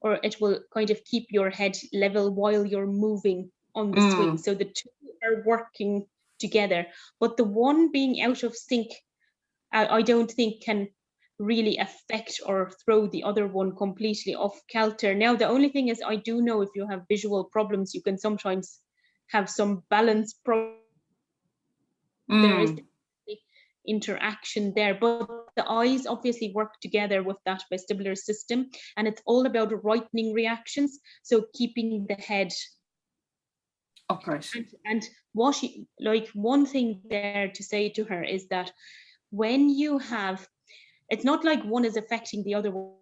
or it will kind of keep your head level while you're moving on the swing. So the two are working together, but the one being out of sync, I don't think can really affect or throw the other one completely off kilter. Now, the only thing is, I do know if you have visual problems, you can sometimes have some balance problems. There is interaction there, but the eyes obviously work together with that vestibular system, and it's all about rightening reactions, so keeping the head upright. And what she, like, one thing there to say to her is that when you have, it's not like one is affecting the other one.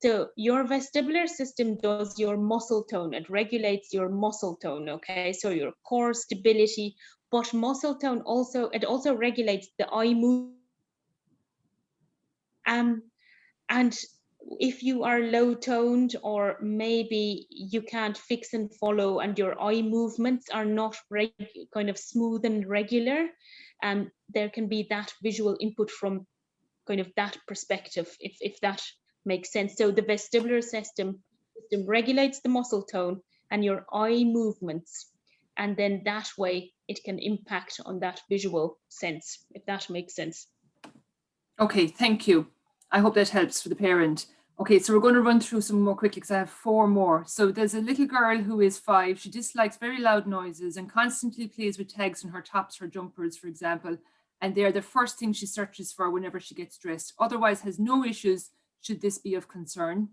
So your vestibular system does your muscle tone, it regulates your muscle tone, okay? So your core stability, but muscle tone also, it also regulates the eye movement. And if you are low toned, or maybe you can't fix and follow, and your eye movements are not kind of smooth and regular, there can be that visual input from kind of that perspective, if that makes sense. So the vestibular system regulates the muscle tone and your eye movements, and then that way it can impact on that visual sense, if that makes sense. Okay, thank you. I hope that helps for the parent. Okay, so we're going to run through some more quickly because I have 4 more. So there's a little girl who is 5. She dislikes very loud noises and constantly plays with tags on her tops, her jumpers, for example. And they're the first thing she searches for whenever she gets dressed. Otherwise has no issues. Should this be of concern?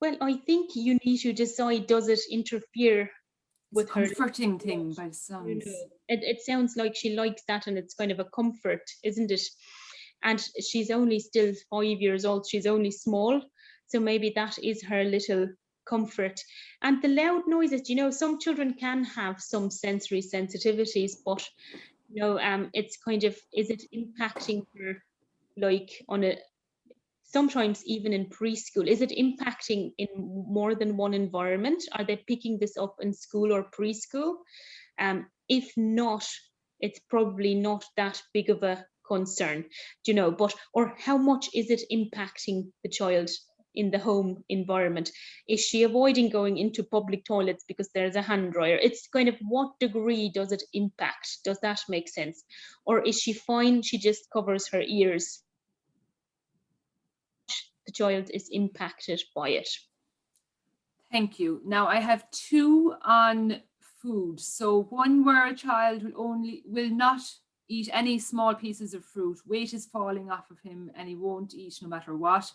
Well, I think you need to decide, does it interfere with her? Comforting thing by sounds. It sounds like she likes that, and it's kind of a comfort, isn't it? And she's only still 5 years old, she's only small, so maybe that is her little comfort. And the loud noises, you know, some children can have some sensory sensitivities, but you know, it's kind of, is it impacting her, like on a, sometimes even in preschool, is it impacting in more than one environment? Are they picking this up in school or preschool? If not, it's probably not that big of a concern, you know, but, or how much is it impacting the child in the home environment? Is she avoiding going into public toilets because there's a hand dryer? It's kind of, what degree does it impact? Does that make sense? Or is she fine, she just covers her ears? The child is impacted by it. Thank you. Now I have 2 on food. So one where a child will not eat any small pieces of fruit. Weight is falling off of him and he won't eat no matter what.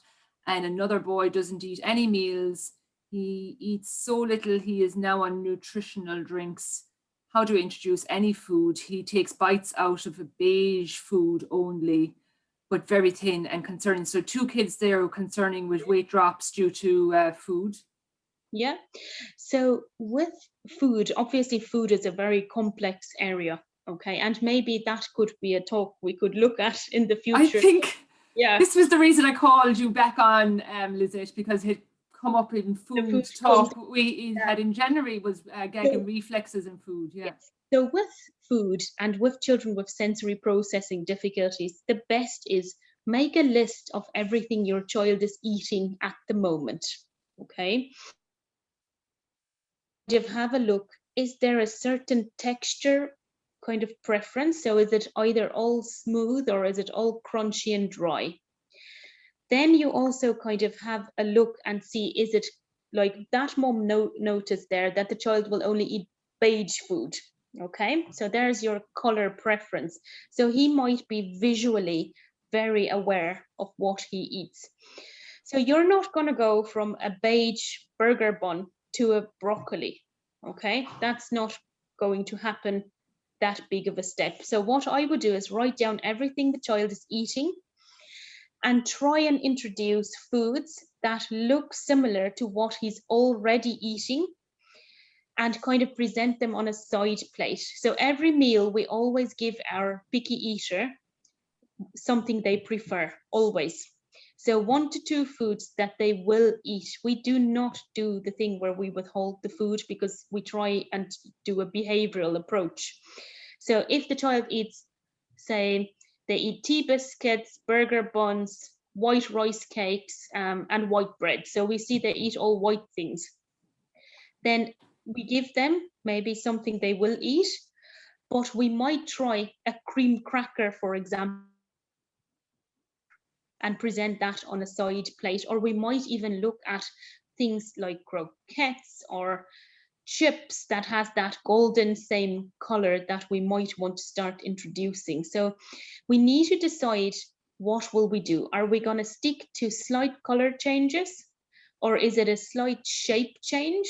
And another boy doesn't eat any meals. He eats so little, he is now on nutritional drinks. How do we introduce any food? He takes bites out of a beige food only, but very thin and concerning. So 2 kids there concerning with weight drops due to food. Yeah, so with food, obviously food is a very complex area, okay, and maybe that could be a talk we could look at in the future. I think, yeah, this was the reason I called you back on, Lizette, because it come up in food talk we had in January was gag and reflexes in food. Yeah. Yes. So with food and with children with sensory processing difficulties, the best is make a list of everything your child is eating at the moment, okay? Have a look is there a certain texture kind of preference? So is it either all smooth or is it all crunchy and dry? Then you also kind of have a look and see, is it like that mom noticed there that the child will only eat beige food? Okay, so there's your color preference. So he might be visually very aware of what he eats. So you're not going to go from a beige burger bun to a broccoli. Okay, that's not going to happen that big of a step. So what I would do is write down everything the child is eating and try and introduce foods that look similar to what he's already eating and kind of present them on a side plate. So every meal we always give our picky eater something they prefer, always. So 1 to 2 foods that they will eat. We do not do the thing where we withhold the food because we try and do a behavioral approach. So if the child eats, say, they eat tea biscuits, burger buns, white rice cakes, and white bread. So we see they eat all white things. Then we give them maybe something they will eat, but we might try a cream cracker, for example, and present that on a side plate. Or we might even look at things like croquettes or chips that has that golden same color that we might want to start introducing. So we need to decide, what will we do? Are we going to stick to slight color changes, or is it a slight shape change?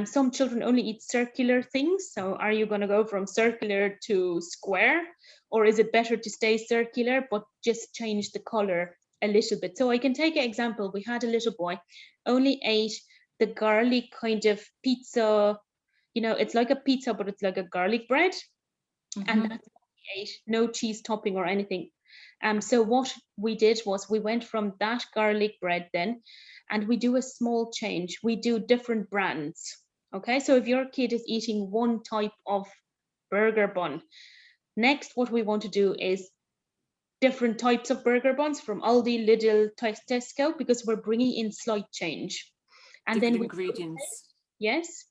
Some children only eat circular things. So are you going to go from circular to square, or is it better to stay circular but just change the color a little bit? So I can take an example. We had a little boy only ate the garlic kind of pizza, you know, it's like a pizza, but it's like a garlic bread. And that's what he ate, no cheese topping or anything. So what we did was we went from that garlic bread then, and we do a small change. We do different brands. Okay, so if your kid is eating one type of burger bun, next what we want to do is different types of burger buns from Aldi, Lidl, Tesco, because we're bringing in slight change. And different then ingredients. yes.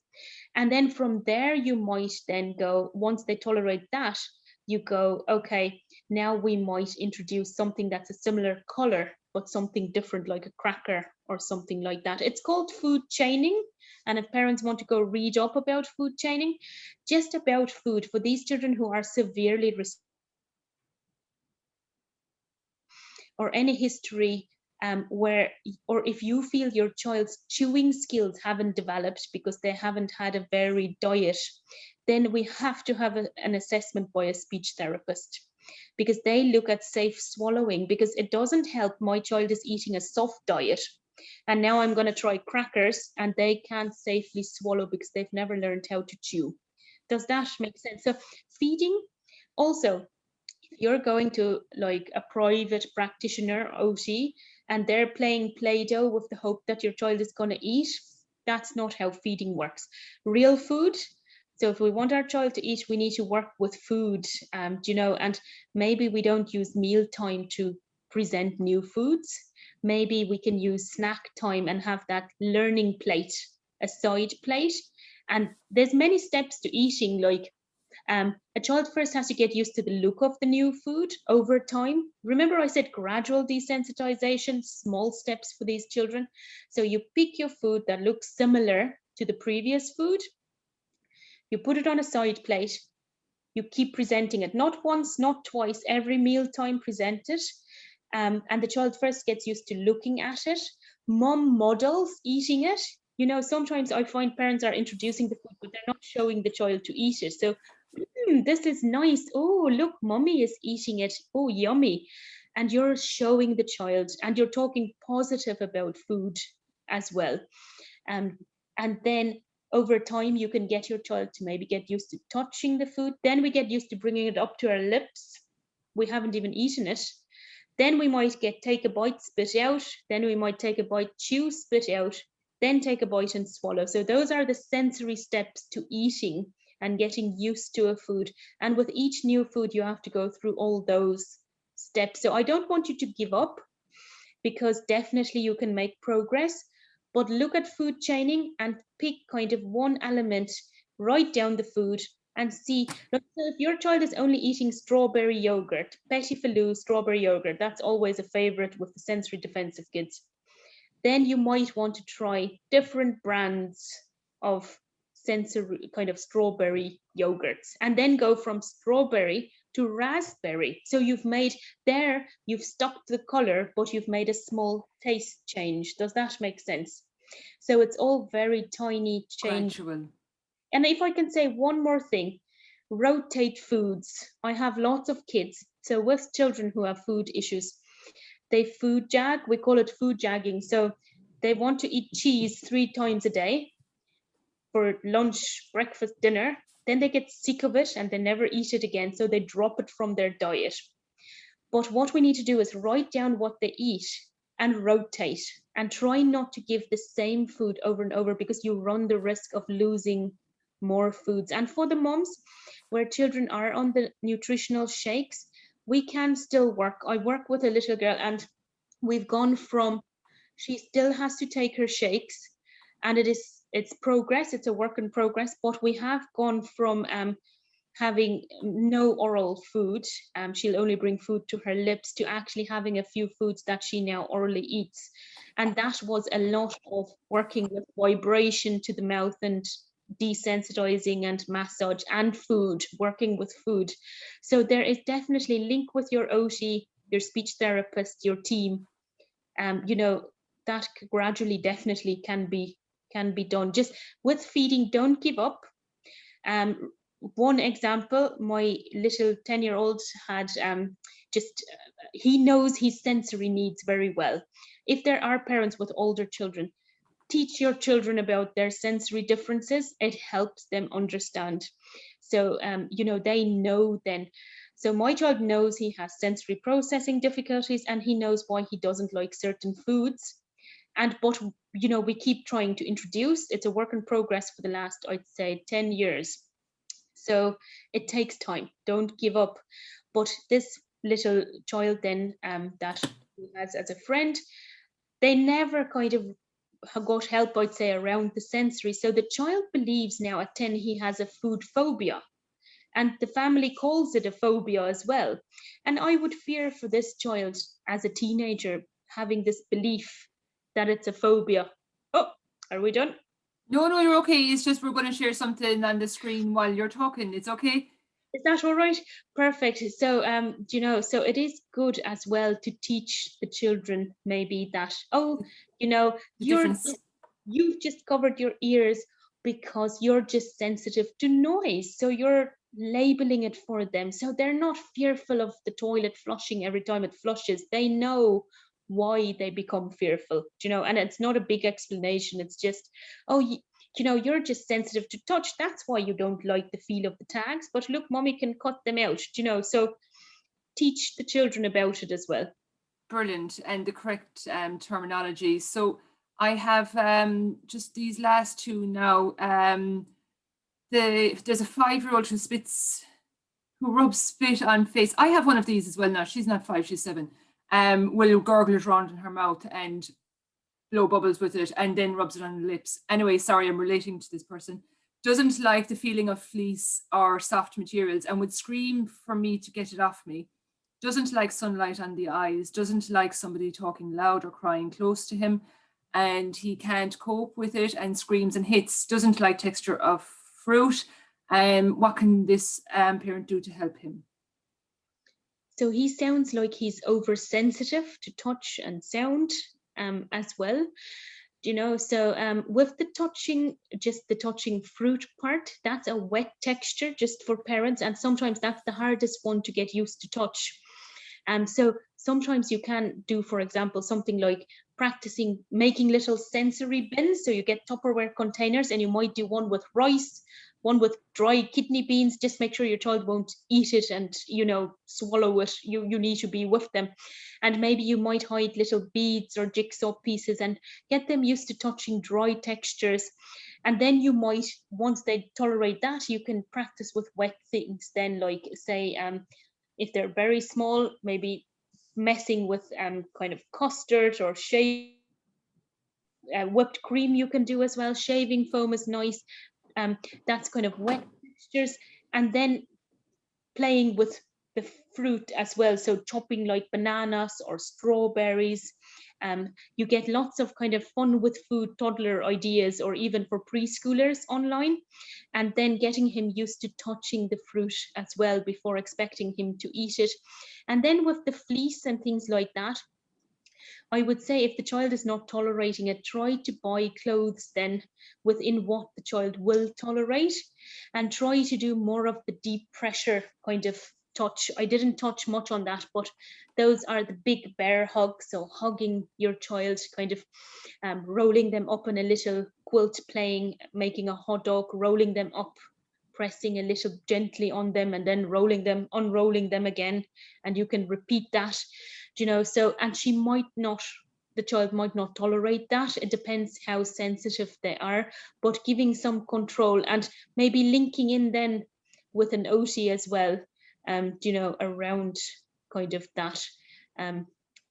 And then from there, you might then go, once they tolerate that, you go, okay, now we might introduce something that's a similar color, but something different, like a cracker or something like that. It's called food chaining. And if parents want to go read up about food chaining, just about food for these children who are severely or any history where, or if you feel your child's chewing skills haven't developed because they haven't had a varied diet, then we have to have an assessment by a speech therapist, because they look at safe swallowing, because it doesn't help my child is eating a soft diet and now I'm going to try crackers and they can't safely swallow because they've never learned how to chew. Does that make sense? So feeding also, you're going to like a private practitioner, OT, and they're playing Play-Doh with the hope that your child is going to eat, that's not how feeding works. Real food. So if we want our child to eat, we need to work with food, you know, and maybe we don't use meal time to present new foods. Maybe we can use snack time and have that learning plate, a side plate. And there's many steps to eating, like a child first has to get used to the look of the new food over time. Remember I said gradual desensitization, small steps for these children. So you pick your food that looks similar to the previous food, you put it on a side plate, you keep presenting it, not once, not twice, every meal time present it. And the child first gets used to looking at it. Mom models eating it. You know, sometimes I find parents are introducing the food, but they're not showing the child to eat it. So, this is nice. Oh, look, mommy is eating it. Oh, yummy. And you're showing the child, and you're talking positive about food as well. And then over time, you can get your child to maybe get used to touching the food. Then we get used to bringing it up to our lips. We haven't even eaten it. Then we might take a bite, spit out. Then we might take a bite, chew, spit out. Then take a bite and swallow. So those are the sensory steps to eating and getting used to a food. And with each new food, you have to go through all those steps. So I don't want you to give up, because definitely you can make progress, but look at food chaining and pick kind of one element write down the food and see. Look, so if your child is only eating strawberry yogurt, Petit Filou strawberry yogurt, that's always a favorite with the sensory defensive kids. Then you might want to try different brands of sensory kind of strawberry yogurts, and then go from strawberry to raspberry. So you've stopped the color, but you've made a small taste change. Does that make sense? So it's all very tiny change. Gradual. And if I can say one more thing, rotate foods. I have lots of kids, so with children who have food issues, they food jag. We call it food jagging. So they want to eat cheese 3 times a day for lunch, breakfast, dinner. Then they get sick of it and they never eat it again. So they drop it from their diet. But what we need to do is write down what they eat and rotate, and try not to give the same food over and over, because you run the risk of losing more foods. And for the moms where children are on the nutritional shakes, we can still work. I work with a little girl, and we've gone from, she still has to take her shakes, and it's progress, it's a work in progress, but we have gone from having no oral food, she'll only bring food to her lips, to actually having a few foods that she now orally eats. And that was a lot of working with vibration to the mouth and desensitizing and massage and food, working with food. So there is definitely link with your OT, your speech therapist, your team. That gradually definitely can be done. Just with feeding, don't give up. One example, my little 10-year-old had he knows his sensory needs very well. If there are parents with older children, teach your children about their sensory differences. It helps them understand. So, they know then. So my child knows he has sensory processing difficulties, and he knows why he doesn't like certain foods. But we keep trying to introduce. It's a work in progress for the last, I'd say, 10 years. So it takes time. Don't give up. But this little child then that he has as a friend, they never kind of got help, I'd say, around the sensory. So the child believes now at 10 he has a food phobia, and the family calls it a phobia as well. And I would fear for this child as a teenager having this belief that it's a phobia. Oh, are we done? No, you're okay. It's just we're going to share something on the screen while you're talking. It's okay. Is that all right? Perfect. So, so it is good as well to teach the children maybe that, you've just covered your ears because you're just sensitive to noise. So you're labeling it for them. So they're not fearful of the toilet flushing every time it flushes. They know why they become fearful, and it's not a big explanation. It's just, you're just sensitive to touch. That's why you don't like the feel of the tags. But look, mommy can cut them out, so teach the children about it as well. Brilliant. And the correct terminology. So I have just these last two now. There's a 5-year-old who rubs spit on face. I have one of these as well now. She's not 5, she's 7. Will gargle it around in her mouth and blow bubbles with it, and then rubs it on the lips. Anyway, sorry, I'm relating to this person. Doesn't like the feeling of fleece or soft materials and would scream for me to get it off me. Doesn't like sunlight on the eyes. Doesn't like somebody talking loud or crying close to him. And he can't cope with it and screams and hits. Doesn't like texture of fruit. What can this parent do to help him? So he sounds like he's oversensitive to touch and sound as well. So with the touching fruit part, that's a wet texture just for parents, and sometimes that's the hardest one to get used to touch. So sometimes you can do, for example, something like practicing making little sensory bins. So you get Tupperware containers, and you might do one with rice, one with dry kidney beans. Just make sure your child won't eat it and swallow it. You need to be with them. And maybe you might hide little beads or jigsaw pieces and get them used to touching dry textures. And then you might, once they tolerate that, you can practice with wet things then, like say if they're very small, maybe messing with kind of custard or whipped cream you can do as well. Shaving foam is nice. That's kind of wet textures, and then playing with the fruit as well. So chopping like bananas or strawberries. You get lots of kind of fun with food toddler ideas, or even for preschoolers online, and then getting him used to touching the fruit as well before expecting him to eat it. And then with the fleece and things like that, I would say if the child is not tolerating it, try to buy clothes then within what the child will tolerate, and try to do more of the deep pressure kind of touch. I didn't touch much on that, but those are the big bear hugs. So hugging your child, kind of rolling them up in a little quilt, playing, making a hot dog, rolling them up, pressing a little gently on them, and then rolling them, unrolling them again, and you can repeat that, so, and she might not, the child might not tolerate that. It depends how sensitive they are, but giving some control and maybe linking in then with an OT as well, around kind of that.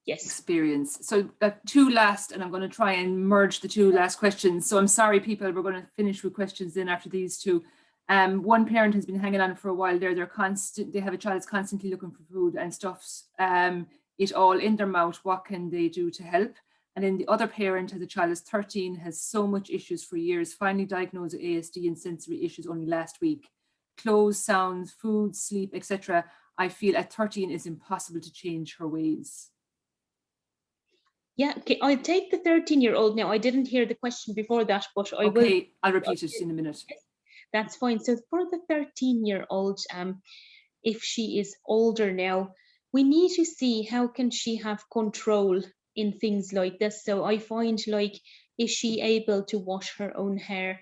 Yes. Experience. So two last, and I'm going to try and merge the two last questions. So I'm sorry, people, we're going to finish with questions then after these two. One parent has been hanging on for a while there. They have a child that's constantly looking for food and stuffs it all in their mouth. What can they do to help? And then the other parent has a child that's 13, has so much issues for years, finally diagnosed with ASD and sensory issues only last week. Clothes, sounds, food, sleep, etc. I feel at 13 it's impossible to change her ways. Yeah, okay, I'll take the 13-year-old now. I didn't hear the question before that, but I will. Okay, I'll repeat it in a minute. That's fine. So for the 13-year-old, if she is older now, we need to see how can she have control in things like this. So I find, like, is she able to wash her own hair?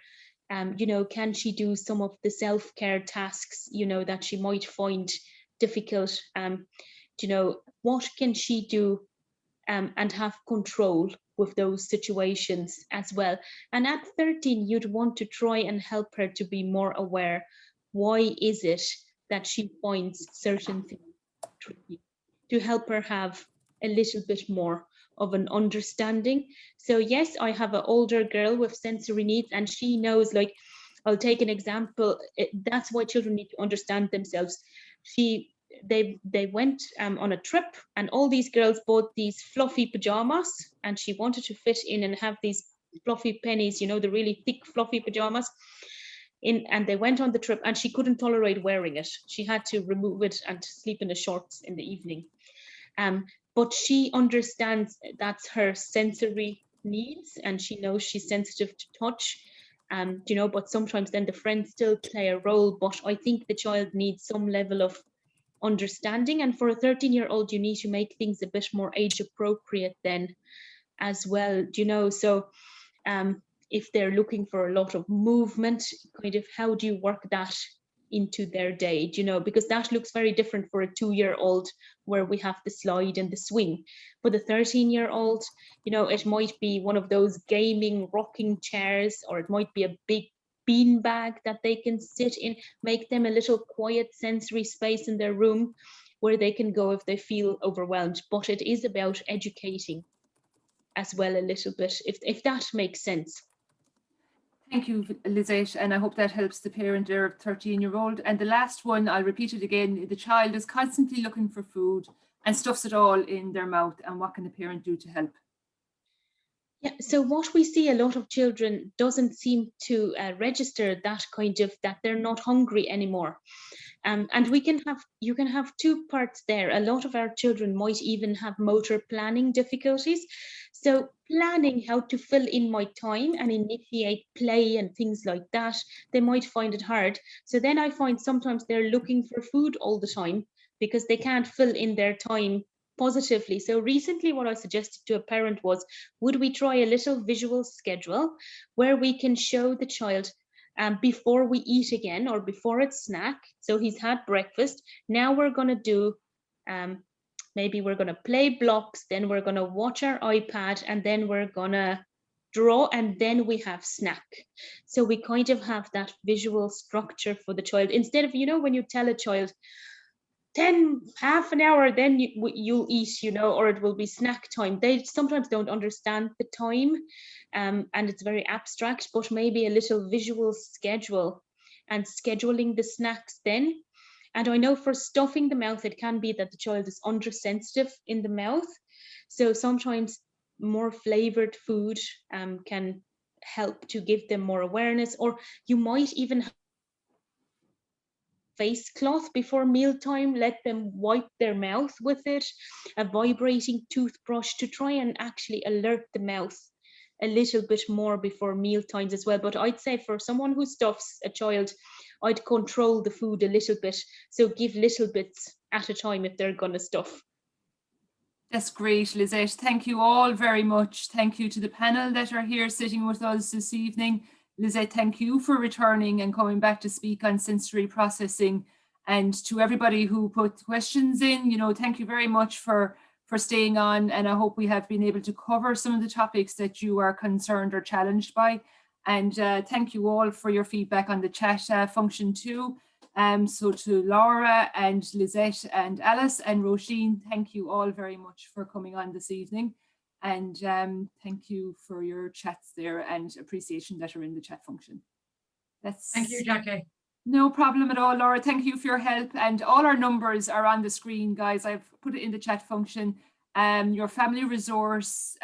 Can she do some of the self-care tasks, that she might find difficult? What can she do and have control with those situations as well? And at 13, you'd want to try and help her to be more aware. Why is it that she finds certain things tricky? To help her have a little bit more of an understanding. So yes, I have an older girl with sensory needs, and she knows, like, I'll take an example. That's why children need to understand themselves. They went on a trip, and all these girls bought these fluffy pajamas, and she wanted to fit in and have these fluffy pennies, the really thick fluffy pajamas. And they went on the trip, and she couldn't tolerate wearing it. She had to remove it and sleep in the shorts in the evening. But she understands that's her sensory needs, and she knows she's sensitive to touch. But sometimes then the friends still play a role. But I think the child needs some level of understanding, and for a 13-year-old, you need to make things a bit more age appropriate then as well. So if they're looking for a lot of movement, kind of how do you work that into their day, because that looks very different for a 2-year-old, where we have the slide and the swing. For the 13-year-old, it might be one of those gaming rocking chairs, or it might be a big bean bag that they can sit in. Make them a little quiet sensory space in their room where they can go if they feel overwhelmed. But it is about educating as well a little bit, if that makes sense. Thank you, Lizette, and I hope that helps the parent there of 13-year-old. And the last one, I'll repeat it again. The child is constantly looking for food and stuffs it all in their mouth, and what can the parent do to help? Yeah, so what we see, a lot of children doesn't seem to register that kind of, that they're not hungry anymore. And you can have two parts there. A lot of our children might even have motor planning difficulties. So planning how to fill in my time and initiate play and things like that, they might find it hard. So then I find sometimes they're looking for food all the time because they can't fill in their time positively. So recently what I suggested to a parent was, would we try a little visual schedule where we can show the child before we eat again, or before it's snack. So he's had breakfast. Now we're going to do, maybe we're going to play blocks, then we're going to watch our iPad, and then we're going to draw, and then we have snack. So we kind of have that visual structure for the child, instead of, when you tell a child, half an hour, then you'll eat, you know, or it will be snack time. They sometimes don't understand the time, and it's very abstract, but maybe a little visual schedule and scheduling the snacks then. And I know for stuffing the mouth, it can be that the child is undersensitive in the mouth. So sometimes more flavored food can help to give them more awareness, or you might even face cloth before mealtime, let them wipe their mouth with it, a vibrating toothbrush to try and actually alert the mouth a little bit more before meal times as well. But I'd say for someone who stuffs a child, I'd control the food a little bit. So give little bits at a time if they're gonna stuff. That's great, Lizette. Thank you all very much. Thank you to the panel that are here sitting with us this evening. Lizette, thank you for returning and coming back to speak on sensory processing. And to everybody who put questions in, you know, thank you very much for staying on. And I hope we have been able to cover some of the topics that you are concerned or challenged by. And thank you all for your feedback on the chat function too. So to Laura and Lizette and Alice and Roisin, thank you all very much for coming on this evening. And thank you for your chats there and appreciation that are in the chat function. Thank you, Jackie. No problem at all, Laura. Thank you for your help. And all our numbers are on the screen, guys. I've put it in the chat function. Your family resource,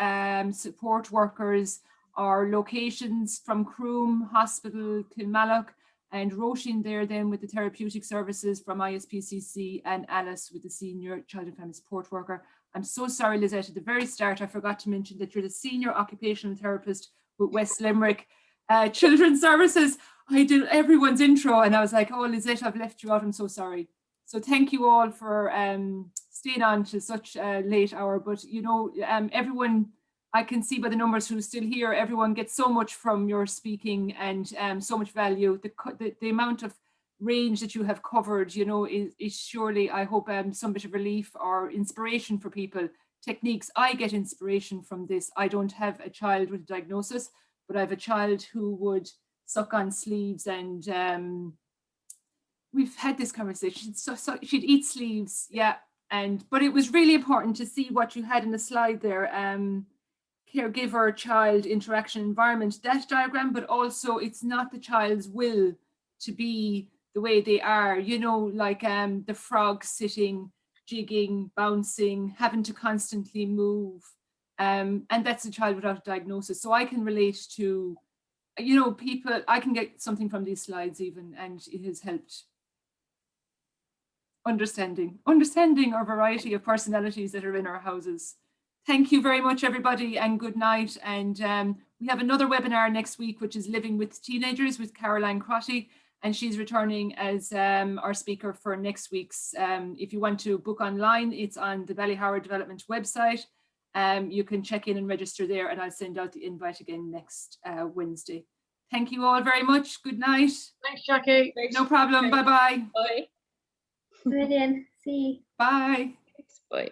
support workers, our locations from Croom Hospital, Kilmallock, and Roisin there then with the therapeutic services from ISPCC, and Alice with the senior child and family support worker. I'm so sorry, Lizette, at the very start, I forgot to mention that you're the senior occupational therapist with West Limerick Children's Services. I did everyone's intro and I was like, oh, Lizette, I've left you out. I'm so sorry. So thank you all for staying on to such a late hour. But, you know, everyone, I can see by the numbers who's still here, everyone gets so much from your speaking and so much value. The amount of range that you have covered, you know, is surely, I hope, some bit of relief or inspiration for people. Techniques, I get inspiration from this. I don't have a child with a diagnosis, but I have a child who would suck on sleeves, and we've had this conversation. So she'd eat sleeves, yeah. But it was really important to see what you had in the slide there. Caregiver child interaction environment, that diagram, but also it's not the child's will to be the way they are, you know, like the frog sitting, jigging, bouncing, having to constantly move, and that's a child without a diagnosis. So I can relate to, you know, people, I can get something from these slides even, and it has helped understanding our variety of personalities that are in our houses. Thank you very much, everybody, and good night. And we have another webinar next week, which is Living with Teenagers with Caroline Crotty, and she's returning as our speaker for next week's. If you want to book online, it's on the Ballyhoward Development website. You can check in and register there, and I'll send out the invite again next Wednesday. Thank you all very much. Good night. Thanks, Jackie. No problem. Bye-bye. Bye. Brilliant. See you. Bye. Bye.